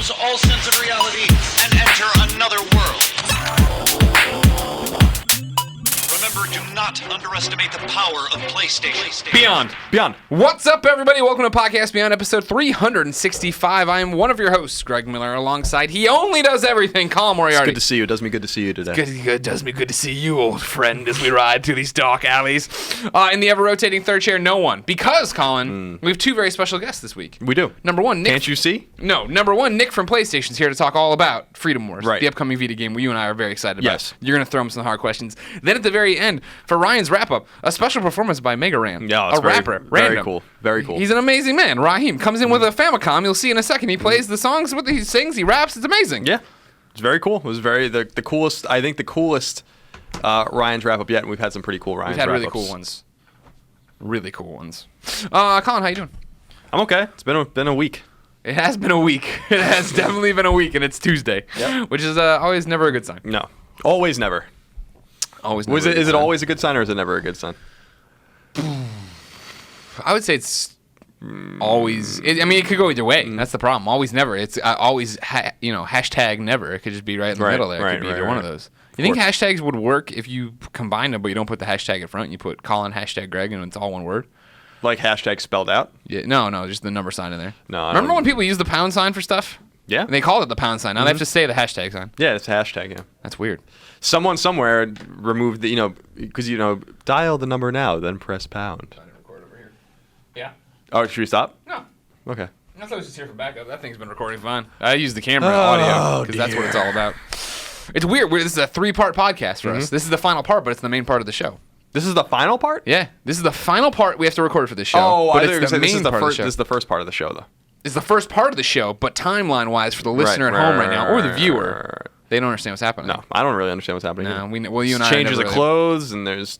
lose all sense of reality and enter another world. Remember, do not underestimate the power of PlayStation. Beyond. What's up, everybody? Welcome to Podcast Beyond, episode 365. I am one of your hosts, Greg Miller, alongside He Only Does Everything, Colin Moriarty. It's good to see you. It does me good to see you today. Good. Does me good to see you, old friend, as we ride through these dark alleys. In the ever-rotating third chair, no one. Because, Colin, we have two very special guests this week. We do. Number one, Nick. Can't you see? No. Number one, Nick from PlayStation's here to talk all about Freedom Wars, right. The upcoming Vita game you and I are very excited about. Yes. You're going to throw him some hard questions. Then at the very end, for Ryan's wrap-up, a special performance by MegaRan. Yeah, it's rapper. Very Random. cool. Very cool. He's an amazing man. Raheem comes in with a Famicom. You'll see in a second. He plays the songs, he sings, he raps. It's amazing. Yeah. It's very cool. It was the coolest, I think the coolest Ryan's wrap-up yet, and we've had some pretty cool Ryan's wrap-ups. We've had really cool ones. Colin, how you doing? I'm okay. It's been a week. It has been a week. It has definitely been a week, and it's Tuesday, which is always never a good sign. No. Always never. Always never. Is it always a good sign, or is it never a good sign? I would say it's always. It could go either way. That's the problem. Always, never. It's always. Hashtag never. It could just be right in the middle there. It could be either one of those. You think hashtags would work if you combine them, but you don't put the hashtag in front? You put Colin hashtag Greg, and it's all one word. Like hashtag spelled out? Yeah. No, just the number sign in there. No. Remember when people use the pound sign for stuff? Yeah. And they called it the pound sign. Now they have to say the hashtag sign. Yeah, it's a hashtag. Yeah. That's weird. Someone somewhere removed the because dial the number now, then press pound. Trying to record over here. Yeah. Oh, should we stop? No. Okay. I thought it was just here for backup. That thing's been recording fine. I use the camera audio because that's what it's all about. It's weird. This is a 3-part podcast for us. This is the final part, but it's the main part of the show. This is the final part? Yeah. This is the final part we have to record for this show. Oh, but I it's the main part of the show. This is the first part of the show, though. It's the first part of the show, but timeline-wise for the listener at home right now, or the viewer, they don't understand what's happening. No, I don't really understand what's happening. No, you and I changes of clothes, and there's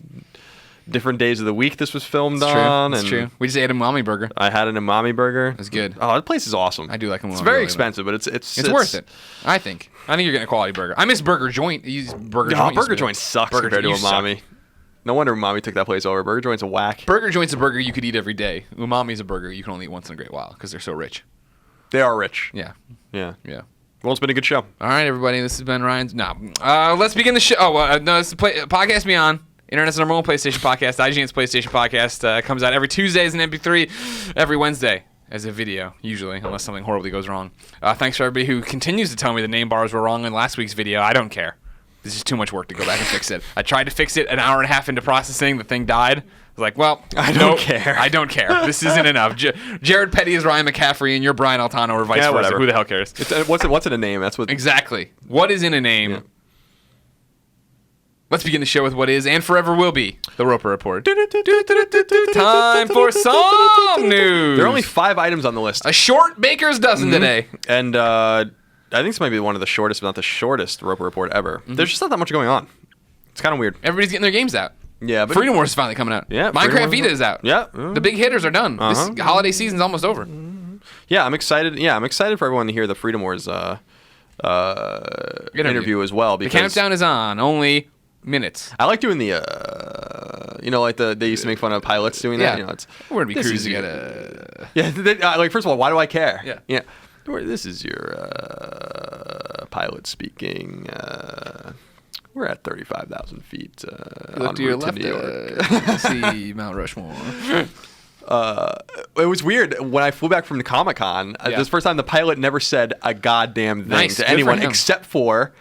different days of the week this was filmed on. It's true. We just ate a umami burger. I had an umami burger. It's good. Oh, that place is awesome. I do like umami. It's very expensive, but it's worth it. I think you're getting a quality burger. I miss Burger Joint. Burger Joint sucks compared to umami. No wonder Umami took that place over. Burger Joint's a whack. Burger Joint's a burger you could eat every day. Umami's a burger you can only eat once in a great while because they're so rich. They are rich. Yeah. Well, it's been a good show. All right, everybody. This has been Ryan's. Let's begin the show. It's Podcast Beyond. Internet's number one PlayStation podcast. IGN's PlayStation podcast comes out every Tuesday as an MP3, every Wednesday as a video, usually, unless something horribly goes wrong. Thanks for everybody who continues to tell me the name bars were wrong in last week's video. I don't care. This is too much work to go back and fix it. I tried to fix it an hour and a half into processing. The thing died. I was like, well, I don't care. I don't care. This isn't enough. Jared Petty is Ryan McCaffrey, and you're Brian Altano, or vice versa. Whatever. Who the hell cares? What's in a name? That's what. Exactly. What is in a name? Yeah. Let's begin the show with what is and forever will be the Roper Report. Time for some news. There are only 5 items on the list. A short baker's dozen today. And I think this might be one of the shortest, but not the shortest Roper Report ever. There's just not that much going on. It's kind of weird. Everybody's getting their games out. Yeah, but Freedom Wars is finally coming out. Yeah, Minecraft Vita is out. Yeah. The big hitters are done. This holiday season's almost over. Yeah, I'm excited. Yeah, I'm excited for everyone to hear the Freedom Wars interview as well. Because the countdown is on. Only minutes. I like doing the, they used to make fun of pilots doing that. We're gonna be cruising at a. Yeah, first of all, why do I care? Yeah. This is your pilot speaking. We're at 35,000 feet. Look to your left New York. See Mount Rushmore. It was weird when I flew back from the Comic-Con. This first time the pilot never said a goddamn thing to anyone except for.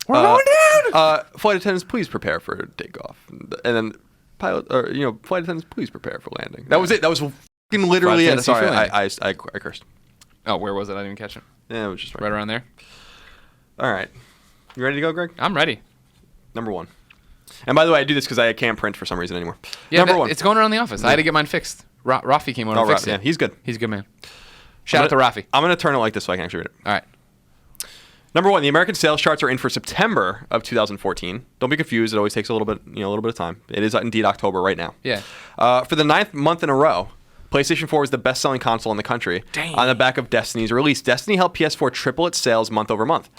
We're going down. Flight attendants, please prepare for takeoff. And then flight attendants, please prepare for landing. That was it. That was fucking literally it. Sorry, I cursed. Oh, where was it? I didn't even catch it. Yeah, it was just right around there. All right, you ready to go, Greg? I'm ready. Number 1. And by the way, I do this because I can't print for some reason anymore. Yeah, Number 1. It's going around the office. I had to get mine fixed. Rafi came over and fixed it. Yeah, he's good. He's a good man. Shout out to Rafi. I'm going to turn it like this so I can actually read it. All right. Number 1, the American sales charts are in for September of 2014. Don't be confused. It always takes a little bit of time. It is indeed October right now. Yeah. For the 9th month in a row, PlayStation 4 was the best-selling console in the country. Dang. On the back of Destiny's release. Destiny helped PS4 triple its sales month over month.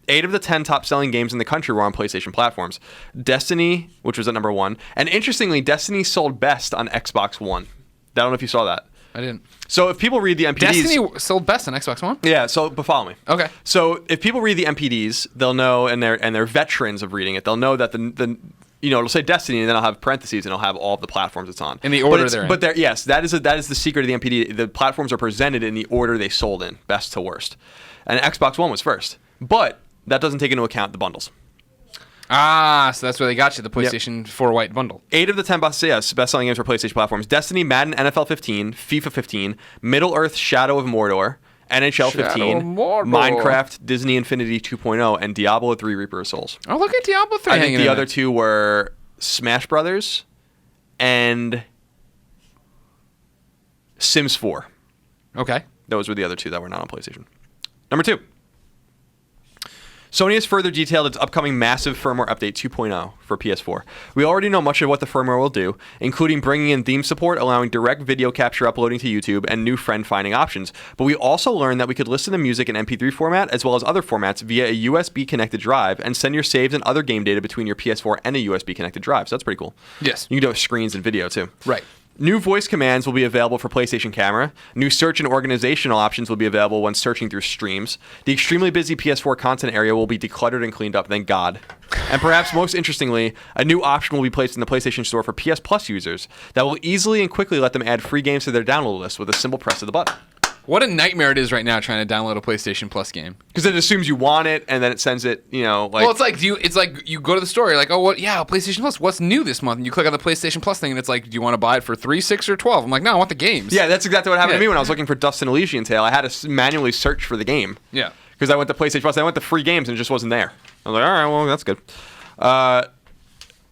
8 of the 10 top-selling games in the country were on PlayStation platforms. Destiny, which was at number 1. And interestingly, Destiny sold best on Xbox One. I don't know if you saw that. I didn't. So if people read the MPDs... Destiny sold best on Xbox One? Yeah, but follow me. Okay. So if people read the MPDs, they'll know, and they're veterans of reading it, they'll know that it'll say Destiny, and then I'll have parentheses, and I'll have all of the platforms it's on. In the order they're in. But yes, that is the secret of the MPD. The platforms are presented in the order they sold in, best to worst. And Xbox One was first. But that doesn't take into account the bundles. Ah, so that's where they got you, the PlayStation 4 white bundle. 8 of the 10 best-selling games for PlayStation platforms: Destiny, Madden, NFL 15, FIFA 15, Middle-earth: Shadow of Mordor, NHL 15, Minecraft, Disney Infinity 2.0, and Diablo 3: Reaper of Souls. Oh, look at Diablo 3. I think the other two were Smash Brothers and Sims 4. Okay. Those were the other two that were not on PlayStation. Number 2. Sony has further detailed its upcoming massive firmware update 2.0 for PS4. We already know much of what the firmware will do, including bringing in theme support, allowing direct video capture uploading to YouTube, and new friend-finding options. But we also learned that we could listen to music in MP3 format as well as other formats via a USB-connected drive and send your saves and other game data between your PS4 and a USB-connected drive. So that's pretty cool. Yes. You can do it with screens and video, too. Right. New voice commands will be available for PlayStation Camera. New search and organizational options will be available when searching through streams. The extremely busy PS4 content area will be decluttered and cleaned up, thank God. And perhaps most interestingly, a new option will be placed in the PlayStation Store for PS Plus users that will easily and quickly let them add free games to their download list with a simple press of the button. What a nightmare it is right now trying to download a PlayStation Plus game. Because it assumes you want it, and then it sends it, Well, it's like you go to the store, you're like, oh, what? Yeah, PlayStation Plus. What's new this month? And you click on the PlayStation Plus thing, and it's like, do you want to buy it for $3, $6, or $12? I'm like, no, I want the games. Yeah, that's exactly what happened to me when I was looking for Dust and Elysian Tale. I had to manually search for the game. Yeah. Because I went to PlayStation Plus, I went to free games, and it just wasn't there. I was like, all right, well, that's good.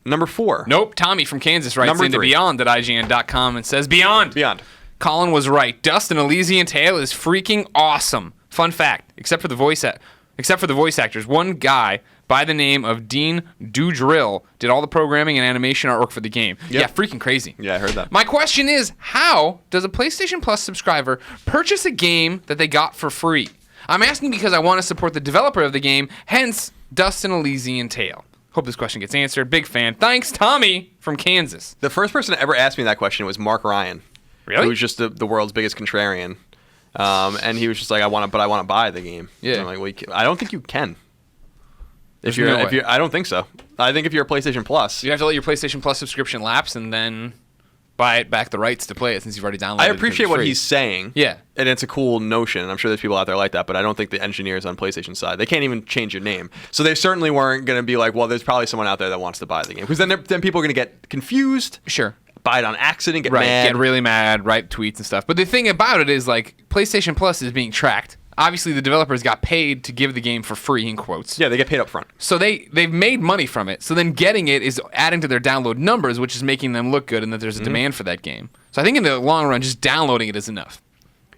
Number 4. Nope. Tommy from Kansas writes Number into 3. Beyond at ign.com and says, Beyond. Colin was right. Dust and Elysian Tale is freaking awesome. Fun fact: except for the voice actors, one guy by the name of Dean Doudril did all the programming and animation artwork for the game. Yep. Yeah, freaking crazy. Yeah, I heard that. My question is, how does a PlayStation Plus subscriber purchase a game that they got for free? I'm asking because I want to support the developer of the game, hence Dust and Elysian Tale. Hope this question gets answered. Big fan. Thanks, Tommy from Kansas. The first person to ever ask me that question was Mark Ryan. Really? Who was just the world's biggest contrarian. And he was just like, I want to buy the game. Yeah. And I'm like, well, I don't think you can. If you're, I don't think so. I think if you're a PlayStation Plus, you have to let your PlayStation Plus subscription lapse and then buy back the rights to play it since you've already downloaded it. I appreciate what he's saying. Yeah. And it's a cool notion. I'm sure there's people out there like that, but I don't think the engineers on PlayStation side, they can't even change your name. So they certainly weren't going to be like, well, there's probably someone out there that wants to buy the game. Because then people are going to get confused. Sure. Buy it on accident, get mad. Get really mad, write tweets and stuff. But the thing about it is, like, PlayStation Plus is being tracked. Obviously, the developers got paid to give the game for free, in quotes. Yeah, they get paid up front. So they've made money from it. So then getting it is adding to their download numbers, which is making them look good and that there's a demand for that game. So I think in the long run, just downloading it is enough.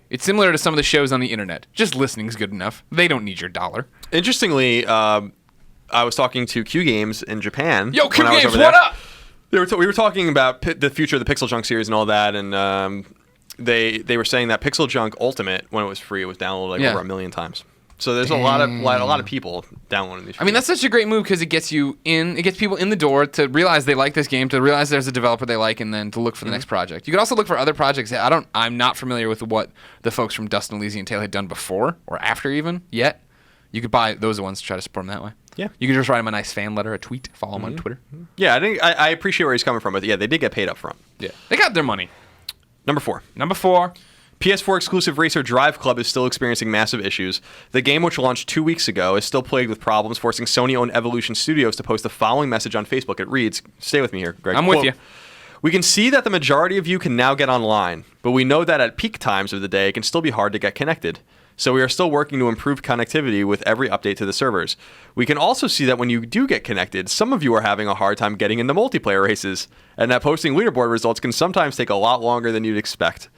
It's similar to some of the shows on the internet. Just listening is good enough. They don't need your dollar. Interestingly, I was talking to Q Games in Japan. Yo, Q Games, what up? We were talking about the future of the Pixel Junk series and all that, and they were saying that Pixel Junk Ultimate, when it was free, was downloaded over 1 million times. So there's a lot of people downloading these. I mean, that's such a great move because it gets people in the door to realize they like this game, to realize there's a developer they like, and then to look for the next project. You could also look for other projects. I'm not familiar with what the folks from Dust and Elysian Tale had done before or after even yet. You could buy those ones to try to support them that way. Yeah. You can just write him a nice fan letter, a tweet, follow him on Twitter. Yeah, I appreciate where he's coming from, but yeah, they did get paid up front. Yeah. They got their money. Number 4. PS4 exclusive racer Drive Club is still experiencing massive issues. The game, which launched 2 weeks ago, is still plagued with problems, forcing Sony-owned Evolution Studios to post the following message on Facebook. It reads, stay with me here, Greg. I'm with you. We can see that the majority of you can now get online, but we know that at peak times of the day, it can still be hard to get connected. So we are still working to improve connectivity with every update to the servers. We can also see that when you do get connected, some of you are having a hard time getting into multiplayer races, and that posting leaderboard results can sometimes take a lot longer than you'd expect.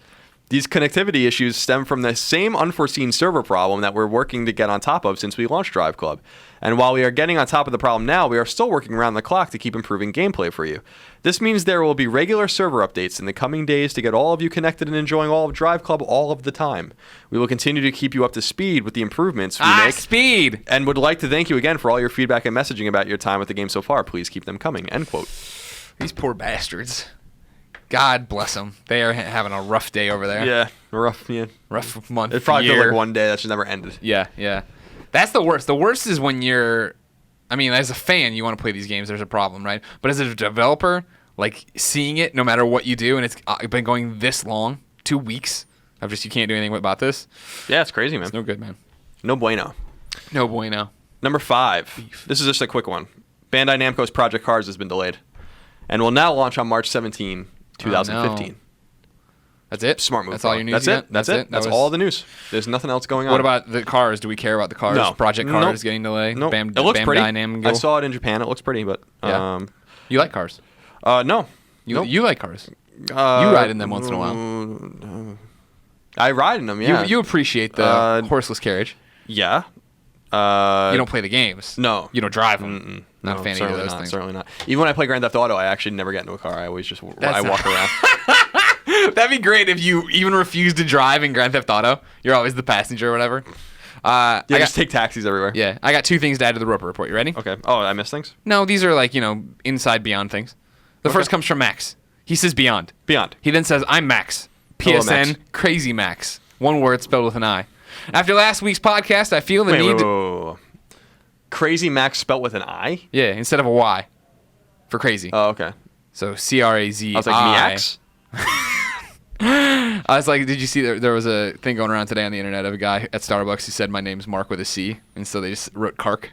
These connectivity issues stem from the same unforeseen server problem that we're working to get on top of since we launched Drive Club. And while we are getting on top of the problem now, we are still working around the clock to keep improving gameplay for you. This means there will be regular server updates in the coming days to get all of you connected and enjoying all of Drive Club all of the time. We will continue to keep you up to speed with the improvements we make. Speed! And would like to thank you again for all your feedback and messaging about your time with the game so far. Please keep them coming. End quote. These poor bastards. God bless them. They are having a rough day over there. Yeah, rough month. It probably year. feels like one day that just never ended. Yeah. That's the worst. The worst is when as a fan, you want to play these games. There's a problem, right? But as a developer, like seeing it, no matter what you do, and it's been going this long, 2 weeks of just you can't do anything about this. Yeah, it's crazy, man. It's no good, man. No bueno. No bueno. Number 5. This is just a quick one. Bandai Namco's Project Cars has been delayed, and will now launch on March 17, 2015. No. That's it? Smart move. That's all your news That's you it. got? That's it. That's all the news. There's nothing else going on. What about the cars? Do we care about the cars? No. Project Cars Nope. getting delayed? Nope. Bam, It looks pretty. Namco? I saw it in Japan. It looks pretty, but Yeah. You like cars? no. You like cars? You ride in them once in a while. I ride in them. Yeah. You appreciate the horseless carriage. Yeah. You don't play the games. No. You don't drive them. Not a fan of either of those things. Certainly not. Even when I play Grand Theft Auto, I actually never get into a car. I always just walk around. That'd be great if you even refuse to drive in Grand Theft Auto. You're always the passenger or whatever. Just take taxis everywhere. Yeah, I got 2 things to add to the Roper Report. You ready? Okay. Oh, I missed things? No, these are like, inside Beyond things. The first comes from Max. He says Beyond. Beyond. He then says, I'm Max. Hello, PSN, Max. Crazy Max. One word spelled with an I. After last week's podcast, I feel the need wait. Crazy Max spelt with an I? Yeah, instead of a Y. For crazy. Oh, okay. So C-R-A-Z-I. I was like, Max? I was like, did you see there was a thing going around today on the internet of a guy at Starbucks who said my name's Mark with a C, and so they just wrote Kark.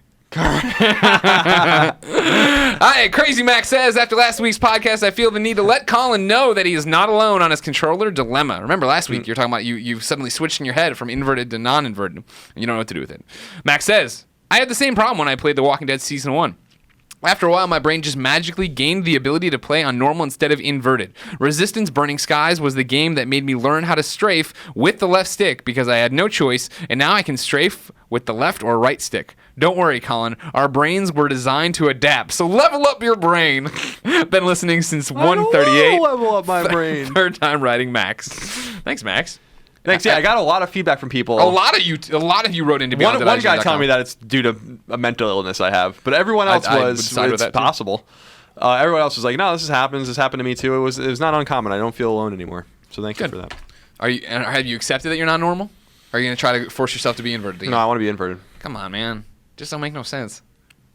Crazy Max says, after last week's podcast, I feel the need to let Colin know that he is not alone on his controller dilemma. Remember last week you're talking about you suddenly switched in your head from inverted to non-inverted, and you don't know what to do with it. Max says, I had the same problem when I played The Walking Dead Season 1. After a while, my brain just magically gained the ability to play on normal instead of inverted. Resistance Burning Skies was the game that made me learn how to strafe with the left stick because I had no choice, and now I can strafe with the left or right stick. Don't worry, Colin. Our brains were designed to adapt, so level up your brain. Been listening since 138. Level up my brain. Third time writing Max. Thanks, Max. Thanks. Yeah, I got a lot of feedback from people. A lot of you wrote into Beyond. One guy telling me that it's due to a mental illness I have, but everyone else it's possible. Everyone else was like, no, this happens. This happened to me too. It was not uncommon. I don't feel alone anymore. So thank you for that. Have you accepted that you're not normal? Or are you gonna try to force yourself to be inverted again? No, I want to be inverted. Come on, man. Just don't make no sense.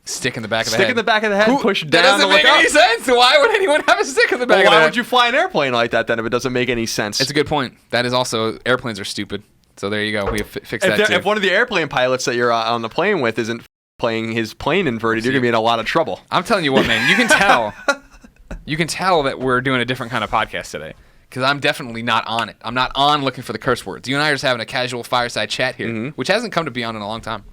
Stick in the back of the head. Stick in the back of the head. Push down. That doesn't make any sense. Why would anyone have a stick in the back of the head? Why would you fly an airplane like that then if it doesn't make any sense? It's a good point. That is also, airplanes are stupid. So there you go. We have fixed that too. If one of the airplane pilots that you're on the plane with isn't playing his plane inverted, you're going to be in a lot of trouble. I'm telling you what, man. You can tell. You can tell that we're doing a different kind of podcast today. Because I'm definitely not on it. I'm not on looking for the curse words. You and I are just having a casual fireside chat here, which hasn't come to Beyond in a long time.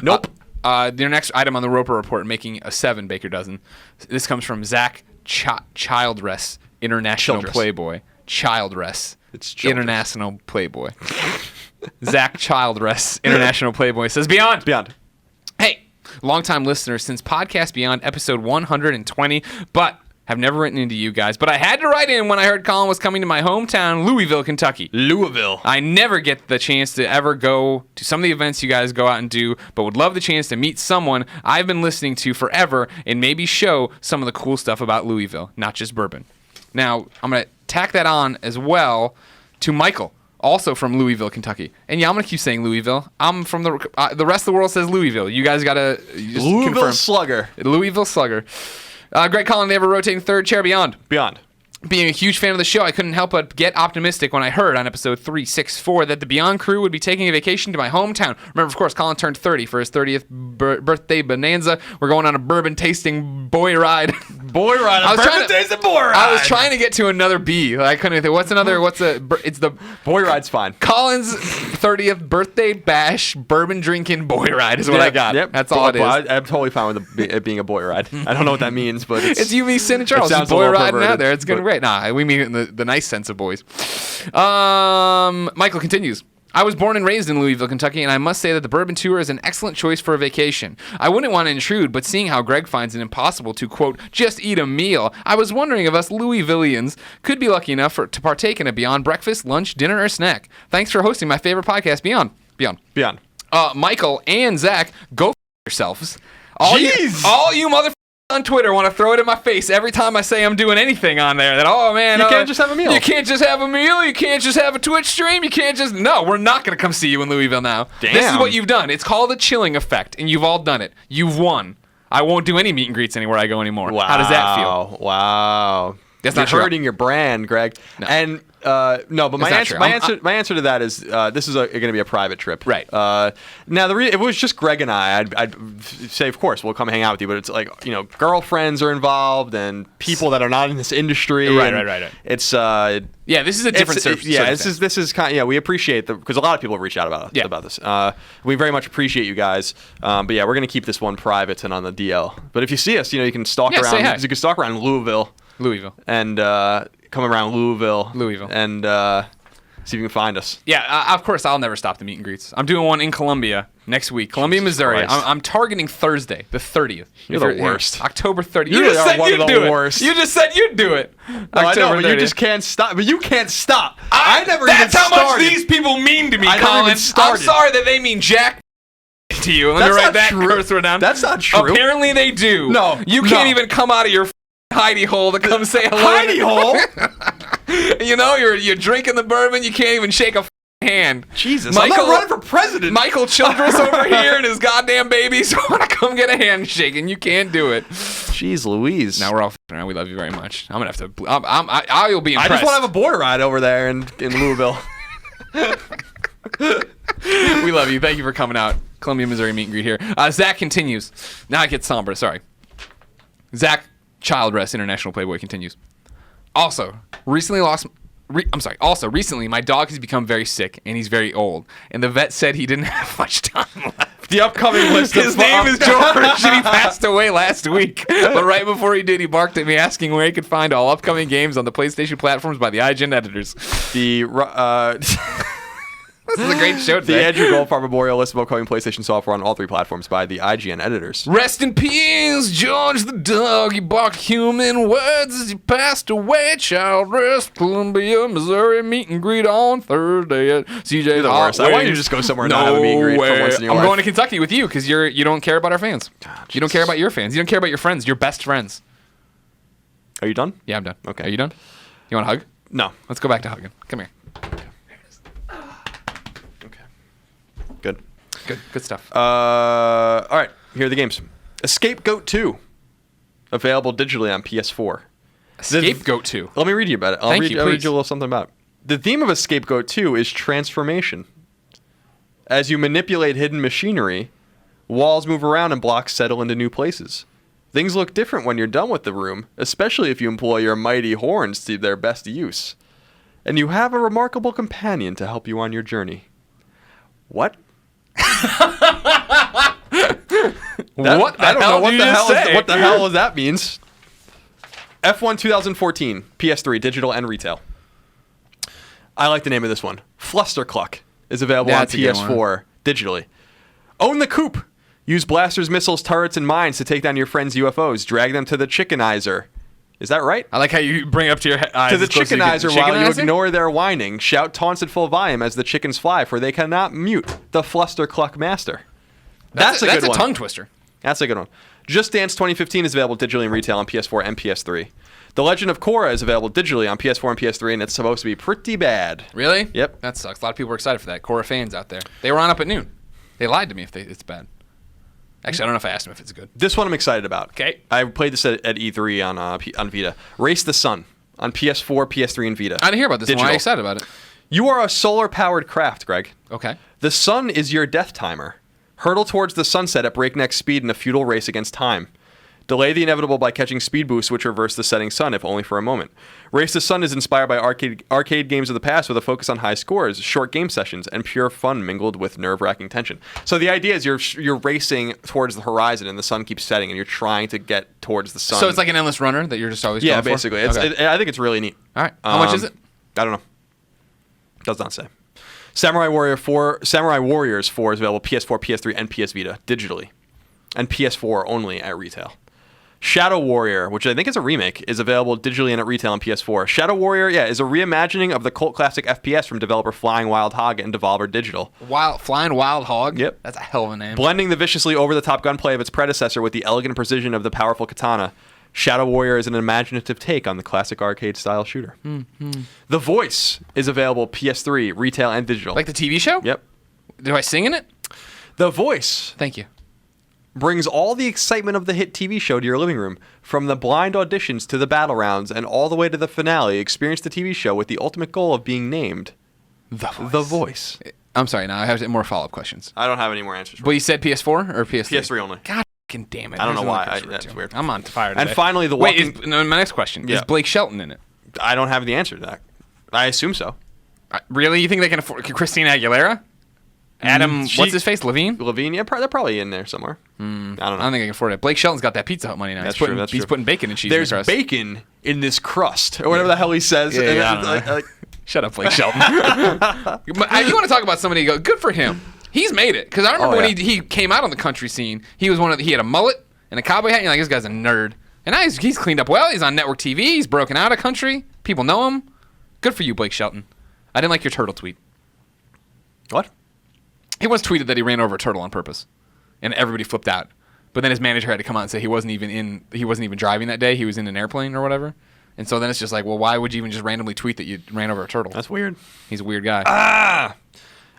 Nope. Their next item on the Roper Report, making a 7 Baker dozen. This comes from Zach Childress, International Playboy. Childress. It's Childress. International Playboy. Zach Childress, International Playboy, says Beyond. Beyond. Hey, longtime listener since Podcast Beyond episode 120, but have never written into you guys. But I had to write in when I heard Colin was coming to my hometown, Louisville, Kentucky. Louisville. I never get the chance to ever go to some of the events you guys go out and do, but would love the chance to meet someone I've been listening to forever and maybe show some of the cool stuff about Louisville, not just bourbon. Now, I'm going to tack that on as well to Michael, also from Louisville, Kentucky. And yeah, I'm going to keep saying Louisville. I'm from the rest of the world says Louisville. You guys got to Louisville confirm. Slugger. Louisville Slugger. Greg Colin, they have a rotating third chair Beyond. Beyond. Being a huge fan of the show, I couldn't help but get optimistic when I heard on episode 364 that the Beyond crew would be taking a vacation to my hometown. Remember, of course, Colin turned 30 for his 30th birthday bonanza. We're going on a bourbon tasting boy ride. Boy ride. I was trying to get to another B. I couldn't think. It's the boy ride's fine. Colin's 30th birthday bash bourbon drinking boy ride is what I got. Yep. That's all it is. I'm totally fine with it being a boy ride. I don't know what that means, but it's you, me, Sin, and Charles. It sounds boy a little riding perverted, out there. It's gonna be great. Nah, we mean it in the nice sense of boys. Michael continues. I was born and raised in Louisville, Kentucky, and I must say that the bourbon tour is an excellent choice for a vacation. I wouldn't want to intrude, but seeing how Greg finds it impossible to, quote, just eat a meal, I was wondering if us Louisvillians could be lucky enough to partake in a Beyond breakfast, lunch, dinner, or snack. Thanks for hosting my favorite podcast, Beyond. Michael and Zach, go f*** yourselves. All you motherfuckers on Twitter want to throw it in my face every time I say I'm doing anything on there. That, oh, man. You can't just have a meal. You can't just have a meal. You can't just have a Twitch stream. You can't just... No, we're not going to come see you in Louisville now. Damn. This is what you've done. It's called the chilling effect, and you've all done it. You've won. I won't do any meet and greets anywhere I go anymore. Wow. How does that feel? Wow. That's You're not true. hurting your brand, Greg. No. And no, but my not answer, true. my answer to that is this is going to be a private trip. Right. Now, if it was just Greg and I'd say, of course, we'll come hang out with you. But it's like, girlfriends are involved and people that are not in this industry. Right. It's Yeah, this is a different service. this is kind of, we appreciate because a lot of people have reached out about this. We very much appreciate you guys. But yeah, we're going to kekeep this one private and on the DL. But if you see us, you can stalk around. say hi. You can stalk around Louisville. And come around Louisville. And see if you can find us. Yeah, of course, I'll never stop the meet and greets. I'm doing one in Columbia next week. Columbia, Jesus Missouri. Christ. I'm targeting Thursday, the 30th. You're the worst. October 30th. You just are said one you'd of the do worst. it. You just said you'd do it. I know, but you just can't stop. But you can't stop. I never even That's how started. much these people mean to me, I never Colin. even started. I'm sorry that they mean jack to you. Let me That's write not that true. cursor down. That's not true. Apparently they do. No, You can't no. even come out of your hidey hole to come say hello. Hidey hole? You're drinking the bourbon. You can't even shake a hand. Jesus, I'm not running for president. Michael Childress over here and his goddamn babies want to come get a handshake, and you can't do it. Jeez Louise. Now we're all f***ing around. We love you very much. I'm gonna have to. I'll be impressed. I just want to have a border ride over there in Louisville. We love you. Thank you for coming out. Columbia, Missouri meet and greet here. Zach continues. Now it gets somber. Sorry. Zach Childress, International Playboy, continues. Also, recently, my dog has become very sick, and he's very old. And the vet said he didn't have much time left. The upcoming list His name is George, and he passed away last week. But right before he did, he barked at me asking where he could find all upcoming games on the PlayStation platforms by the IGN editors. This is a great show The today. Andrew Goldfarb Memorial list of upcoming PlayStation software on all three platforms by the IGN editors. Rest in peace, George the dog. He barked human words as he passed away. Childress, Columbia, Missouri, meet and greet on Thursday at CJ's. You're the worst. Why don't you just go somewhere and not have a meet and greet for once in your life? I'm going to Kentucky with you because you don't care about our fans. You don't care about your fans. You don't care about your friends, your best friends. Are you done? Yeah, I'm done. Okay. Are you done? You want a hug? No. Let's go back to hugging. Come here. Good. Good stuff. All right. Here are the games. Scapegoat 2. Available digitally on PS4. Scapegoat 2. Let me read you about it. I'll Thank read you, you a please. little something about it. The theme of a Scapegoat 2 is transformation. As you manipulate hidden machinery, walls move around and blocks settle into new places. Things look different when you're done with the room, especially if you employ your mighty horns to their best use. And you have a remarkable companion to help you on your journey. What? What I don't know what the hell is that means. F1 2014, PS3, digital and retail. I like the name of this one. Flustercluck is available That's on a good PS4 digitally. Own the Coop. Use blasters, missiles, turrets, and mines to take down your friends' UFOs. Drag them to the chickenizer. Is that right? I like how you bring up to your eyes. To the as close as you can. chickenizer while you Chickenizer? ignore their whining. Shout taunts at full volume as the chickens fly, for they cannot mute the Flustercluck master. That's a good one. That's a tongue twister. That's a good one. Just Dance 2015 is available digitally and retail on PS4 and PS3. The Legend of Korra is available digitally on PS4 and PS3, and it's supposed to be pretty bad. Really? Yep. That sucks. A lot of people were excited for that. Korra fans out there. They were on up at noon. They lied to me if it's bad. Actually, I don't know if I asked them if it's good. This one I'm excited about. Okay. I played this at E3 on Vita. Race the Sun on PS4, PS3, and Vita. I didn't hear about this one. Why are you excited about it? You are a solar-powered craft, Greg. Okay. The sun is your death timer. Hurtle towards the sunset at breakneck speed in a futile race against time. Delay the inevitable by catching speed boosts which reverse the setting sun, if only for a moment. Race the Sun is inspired by arcade games of the past with a focus on high scores, short game sessions, and pure fun mingled with nerve-wracking tension. So the idea is you're racing towards the horizon and the sun keeps setting and you're trying to get towards the sun. So it's like an endless runner that you're just always yeah, going for? basically. Okay. I think it's really neat. All right. How much is it? I don't know. Does not say. Samurai Warriors 4 is available PS4, PS3, and PS Vita digitally, and PS4 only at retail. Shadow Warrior, which I think is a remake, is available digitally and at retail on PS4. Shadow Warrior, is a reimagining of the cult classic FPS from developer Flying Wild Hog and Devolver Digital. Flying Wild Hog? Yep. That's a hell of a name. Blending the viciously over-the-top gunplay of its predecessor with the elegant precision of the powerful katana, Shadow Warrior is an imaginative take on the classic arcade-style shooter. The Voice is available PS3, retail, and digital. Like the TV show? Yep. Do I sing in it? The Voice Thank you. brings all the excitement of the hit TV show to your living room. From the blind auditions to the battle rounds and all the way to the finale, experience the TV show with the ultimate goal of being named The Voice. I'm sorry, now I have more follow-up questions. I don't have any more answers. But you said PS4 or PS3? PS3 only. God fucking damn it. I don't know There's why. another question That's too. weird. I'm on fire today. And finally, the Wait, walking... my next question. Yeah. Is Blake Shelton in it? I don't have the answer to that. I assume so. Really? You think they can afford Christina Aguilera? Adam, what's his face? Levine? Levine, yeah, they're probably in there somewhere. I don't know. I don't think I can afford it. Blake Shelton's got that Pizza Hut money now. That's he's putting, true. That's he's true. putting bacon and cheese There's in the crust. bacon in this crust, or whatever the hell he says. Yeah, And I it's don't know. Shut up, Blake Shelton. But you want to talk about somebody? Go, good for him. He's made it. Because I remember when he came out on the country scene. He was he had a mullet and a cowboy hat. And you're like, this guy's a nerd. And now he's cleaned up well. He's on network TV. He's broken out of country. People know him. Good for you, Blake Shelton. I didn't like your turtle tweet. What? He once tweeted that he ran over a turtle on purpose, and everybody flipped out. But then his manager had to come out and say he wasn't even driving that day. He was in an airplane or whatever. And so then it's just like, well, why would you even just randomly tweet that you ran over a turtle? That's weird. He's a weird guy.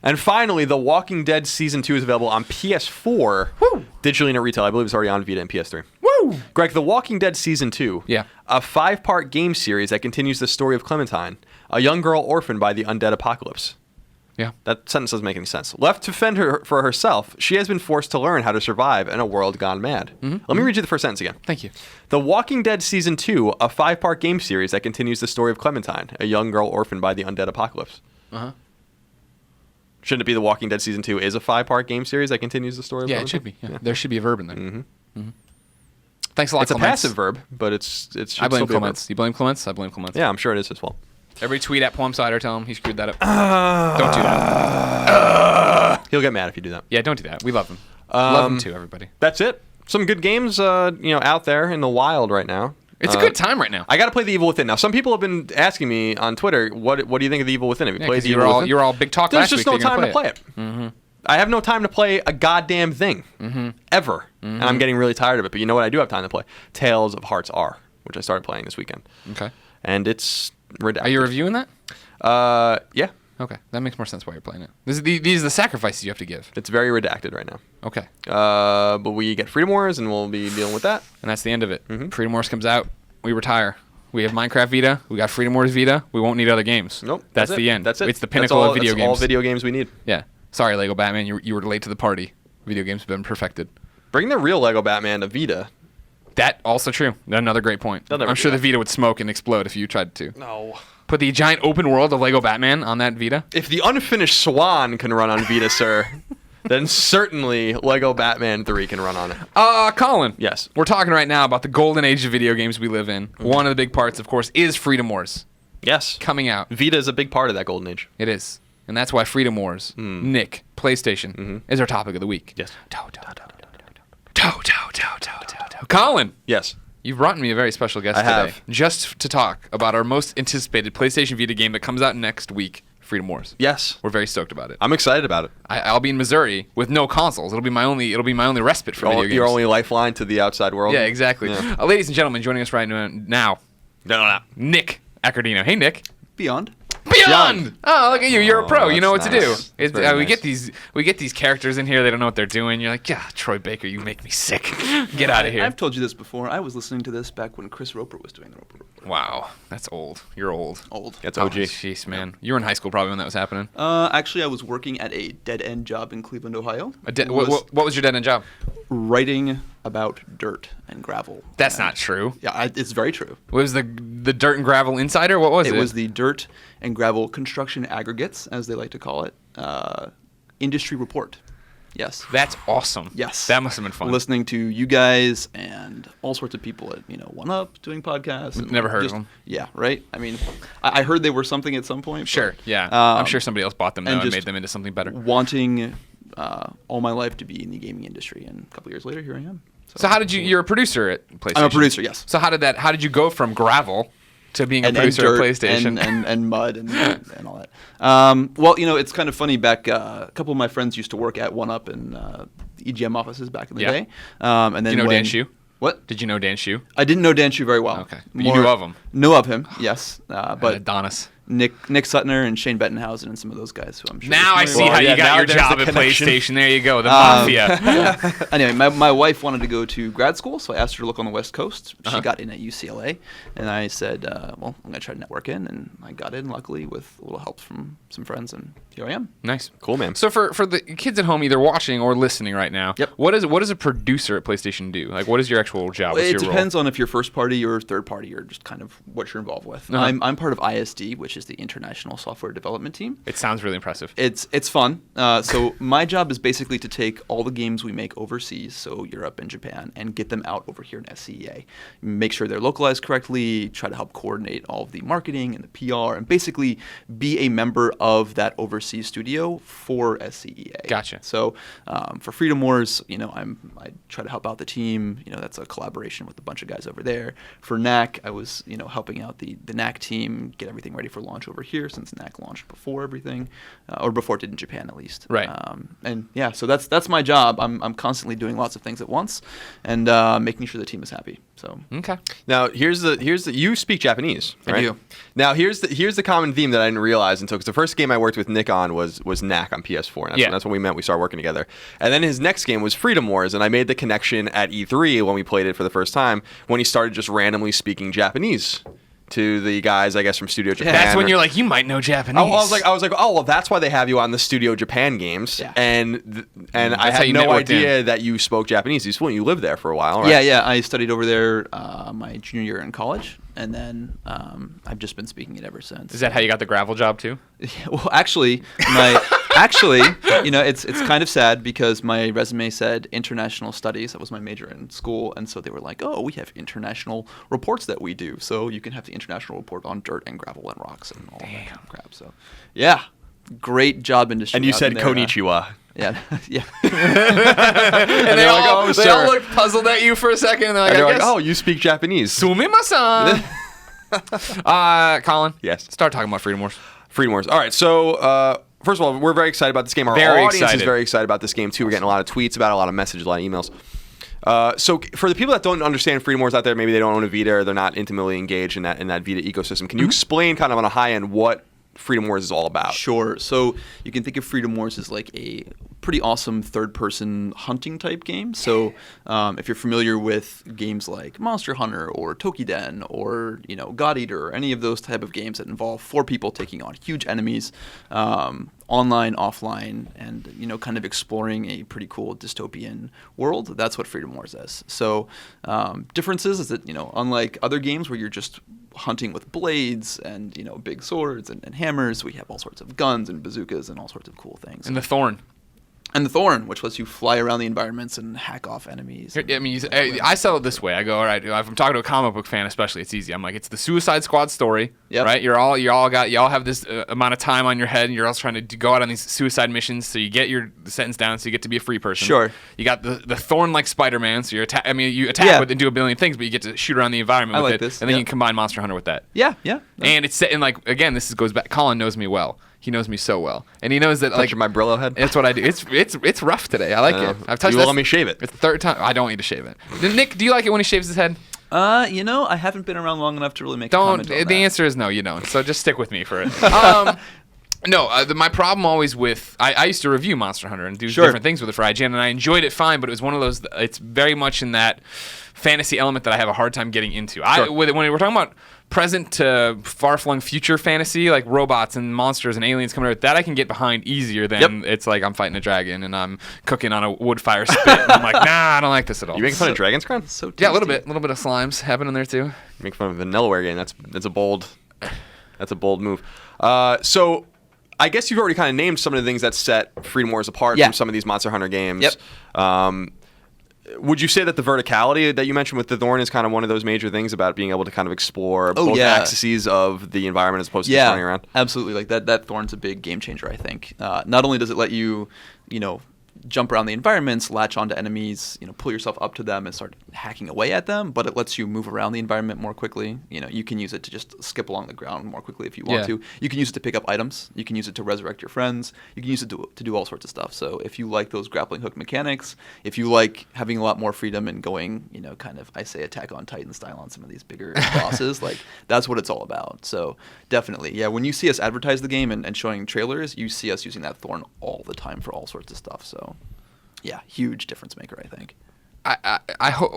And finally, The Walking Dead Season 2 is available on PS4, digitally and at retail. I believe it's already on Vita and PS3. Woo! Greg, The Walking Dead Season 2, Yeah. a 5-part game series that continues the story of Clementine, a young girl orphaned by the undead apocalypse. Yeah. That sentence doesn't make any sense. Left to fend for herself, she has been forced to learn how to survive in a world gone mad. Let me read you the first sentence again. Thank you. The Walking Dead Season 2, a 5-part game series that continues the story of Clementine, a young girl orphaned by the undead apocalypse. Shouldn't it be The Walking Dead Season 2 is a 5-part game series that continues the story of Yeah, Clementine? it should be. Yeah. There should be a verb in there. Thanks a lot, It's a Clements. passive verb, but it should I blame still be a verb. Clements. You blame Clements? I blame Clements. Yeah, I'm sure it is his fault. Every tweet at Poem Cider, tell him he screwed that up. Don't do that. He'll get mad if you do that. Yeah, don't do that. We love him. Love him too, everybody. That's it. Some good games, out there in the wild right now. It's a good time right now. I got to play The Evil Within. Now, some people have been asking me on Twitter, what do you think of The Evil Within? Have you played 'cause The you Evil were all Within? you were all big talk There's last just week. no time to play it. I have no time to play a goddamn thing. Ever. And I'm getting really tired of it. But you know what I do have time to play? Tales of Hearts R, which I started playing this weekend. Okay. And it's redacted. Are you reviewing that? Yeah. Okay, that makes more sense why you're playing it. These are the sacrifices you have to give. It's very redacted right now. Okay. But we get Freedom Wars, and we'll be dealing with that. And that's the end of it. Freedom Wars comes out. We retire. We have Minecraft Vita. We got Freedom Wars Vita. We won't need other games. Nope. That's it. the end. That's it. It's the pinnacle of video that's games. all video games we need. Yeah. Sorry, Lego Batman. You were late to the party. Video games have been perfected. Bring the real Lego Batman to Vita. That also true. Another great point. They'll never I'm do sure that. the Vita would smoke and explode if you tried to. No. Put the giant open world of Lego Batman on that Vita. If the unfinished Swan can run on Vita, sir, then certainly Lego Batman 3 can run on it. Colin. Yes. We're talking right now about the golden age of video games we live in. One of the big parts, of course, is Freedom Wars Yes. coming out. Vita is a big part of that golden age. It is. And that's why Freedom Wars, Nick, PlayStation, is our topic of the week. Yes. Colin, Yes. you've brought me a very special guest I today. have. Just to talk about our most anticipated PlayStation Vita game that comes out next week, Freedom Wars. Yes. We're very stoked about it. I'm excited about it. I'll be in Missouri with no consoles. It'll be my only respite for video games. Your only lifeline to the outside world. Yeah, exactly. Yeah. Ladies and gentlemen, joining us right now, Nick Accordino. Hey, Nick. Beyond. Beyond. Oh, look at you! You're a pro. You know what that's to do. nice. It's, Very we nice. get these characters in here. They don't know what they're doing. You're like, yeah, Troy Baker, you make me sick. Get out of here. I've told you this before. I was listening to this back when Chris Roper was doing the Roper Report. Wow, that's old. You're old. Old. That's OG. Jeez, man. You were in high school probably when that was happening. Actually, I was working at a dead-end job in Cleveland, Ohio. What was your dead end job? Writing about dirt and gravel. That's And- not true. Yeah, it's very true. What was the Dirt and Gravel Insider? What was it? It was the Dirt and Gravel Construction Aggregates, as they like to call it, industry report. Yes. That's awesome. Yes. That must have been fun. Listening to you guys and all sorts of people at, One Up doing podcasts. and Never heard of them. Yeah, right? I mean, I heard they were something at some point. Sure. but, Yeah. I'm sure um, somebody else bought them though and and just made them into something better. wanting all my life to be in the gaming industry. And a couple years later, here I am. So how did you? You're a producer at PlayStation. I'm a producer, yes. So how did you go from gravel to being a And producer dirt at PlayStation? and mud and all that. Well, it's kind of funny. Back a couple of my friends used to work at 1UP and the EGM offices back in the day. And then Did you know Dan Shu? What? Did you know Dan Shu? I didn't know Dan Shu very well. Okay. But you knew of him? Know of him, yes. But Adonis. Nick Sutner and Shane Bettenhausen and some of those guys who I'm sure. Now I you're see familiar how with. you got your there's job the at connection. PlayStation. There you go, the mafia. Anyway, my wife wanted to go to grad school, so I asked her to look on the West Coast. She got in at UCLA, and I said, well, I'm going to try to network in, and I got in, luckily, with a little help from some friends, and here I am. Nice, Cool, man. So for the kids at home, either watching or listening right now, Yep. what does a producer at PlayStation do? Like, what is your actual job? What's It your depends on if you're first party or third party, or just kind of what you're involved with. Uh-huh. I'm part of ISD, which is the International Software Development Team. It sounds really impressive. It's fun. So my job is basically to take all the games we make overseas, so Europe and Japan, and get them out over here in SCEA. Make sure they're localized correctly, try to help coordinate all of the marketing and the PR, and basically be a member of that overseas studio for SCEA. Gotcha. So for Freedom Wars, I try to help out the team. That's a collaboration with a bunch of guys over there. For NAC, I was helping out the NAC team get everything ready for launch over here, since NAC launched before everything, or before it did in Japan at least. Right. And yeah, so that's my job. I'm constantly doing lots of things at once, and making sure the team is happy. So Okay. Now here's the you speak Japanese, I right? do. Now here's the common theme that I didn't realize until, because the first game I worked with Nick on was NAC on PS4. And that's when we met. We started working together, and then his next game was Freedom Wars, and I made the connection at E3 when we played it for the first time, when he started just randomly speaking Japanese to the guys, I guess, from Studio Japan. That's when you're like, you might know Japanese. I was like, oh well, that's why they have you on the Studio Japan games, Yeah. and I That's how had you no networked idea in. that you spoke Japanese. You lived there for a while, right? yeah, I studied over there my junior year in college, and then I've just been speaking it ever since. Is that how you got the gravel job too? Well, actually, it's kind of sad, because my resume said international studies. That was my major in school, and so they were like, "Oh, we have international reports that we do, so you can have the international report on dirt and gravel and rocks and all that kind of crap." So, yeah, great job industry. And you out said in there, konnichiwa. Yeah, yeah. And they they're like, "Oh, they all sir." looked puzzled at you for a second, and they're like, And they're I like, guess, oh, you speak Japanese. sumimasen. Colin. Yes. Start talking about Freedom Wars. Freedom Wars. All right, so first of all, we're very excited about this game. Our Very audience excited. is very excited about this game too. We're getting a lot of tweets about it, a lot of messages, a lot of emails. So for the people that don't understand Freedom Wars out there, maybe they don't own a Vita or they're not intimately engaged in that Vita ecosystem. Can you explain kind of on a high end what Freedom Wars is all about? Sure. So you can think of Freedom Wars as like a pretty awesome third-person hunting type game. So if you're familiar with games like Monster Hunter or Tokiden or God Eater or any of those type of games that involve 4 people taking on huge enemies, online, offline, and kind of exploring a pretty cool dystopian world, that's what Freedom Wars is. So differences is that unlike other games where you're just hunting with blades and big swords and hammers, we have all sorts of guns and bazookas and all sorts of cool things. And the Thorn. And the Thorn, which lets you fly around the environments and hack off enemies. I mean, I sell it this way. I go, all right, if I'm talking to a comic book fan, especially, it's easy. I'm like, it's the Suicide Squad story, Yep. right? You all have this amount of time on your head, and you're also trying to go out on these suicide missions, so you get your sentence down, so you get to be a free person. Sure. You got the Thorn like Spider-Man, so you attack Yeah. with and do a billion things, but you get to shoot around the environment I with like it, this, and then yeah. you can combine Monster Hunter with that. Yeah. And it's set in again, this goes back. Colin knows me well. He knows me so well, and he knows that Touching my Brillo head. That's what I do. It's rough today. I like it. I've touched. You will let me shave it. It's the 3rd time. I don't need to shave it. Nick, do you like it when he shaves his head? I haven't been around long enough to really make a Don't. comment on The that. answer is no. You don't. So just stick with me for it. No, my problem always with I used to review Monster Hunter and do Sure. different things with it for IGN, and I enjoyed it fine, but it was one of those. It's very much in that fantasy element that I have a hard time getting into. Sure. When we're talking about present to far-flung future fantasy, like robots and monsters and aliens coming out, that I can get behind easier than it's like I'm fighting a dragon and I'm cooking on a wood fire spit. And I'm like, nah, I don't like this at all. You making fun of Dragon's Crown? So Yeah, a little tasty. bit of slimes happening there too. Make fun of a Vanillaware game. That's a bold move. So I guess you've already kind of named some of the things that set Freedom Wars apart Yeah. from some of these Monster Hunter games. Yep. Would you say that the verticality that you mentioned with the Thorn is kind of one of those major things about being able to kind of explore both yeah. axes of the environment as opposed to just running around? Absolutely. Like that Thorn's a big game changer, I think. Not only does it let you, jump around the environments, latch onto enemies, pull yourself up to them and start hacking away at them, but it lets you move around the environment more quickly. You can use it to just skip along the ground more quickly if you want to. You can use it to pick up items. You can use it to resurrect your friends. You can use it to do all sorts of stuff. So if you like those grappling hook mechanics, if you like having a lot more freedom and going, kind of, I say Attack on Titan style on some of these bigger bosses, like that's what it's all about. So definitely, yeah, when you see us advertise the game and showing trailers, you see us using that thorn all the time for all sorts of stuff. So yeah, huge difference maker, I think.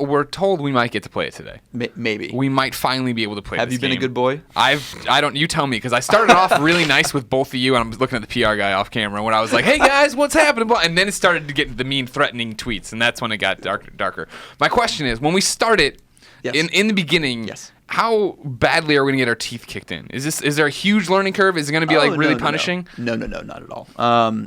We're told we might get to play it today. Maybe we might finally be able to play. Have you been game. A good boy? I don't. You tell me, because I started off really nice with both of you, and I'm looking at the PR guy off camera when I was like, "Hey guys, what's happening?" And then it started to get the mean, threatening tweets, and that's when it got darker. My question is, when we started in the beginning, how badly are we gonna get our teeth kicked in? Is there a huge learning curve? Is it gonna be really punishing? No, not at all.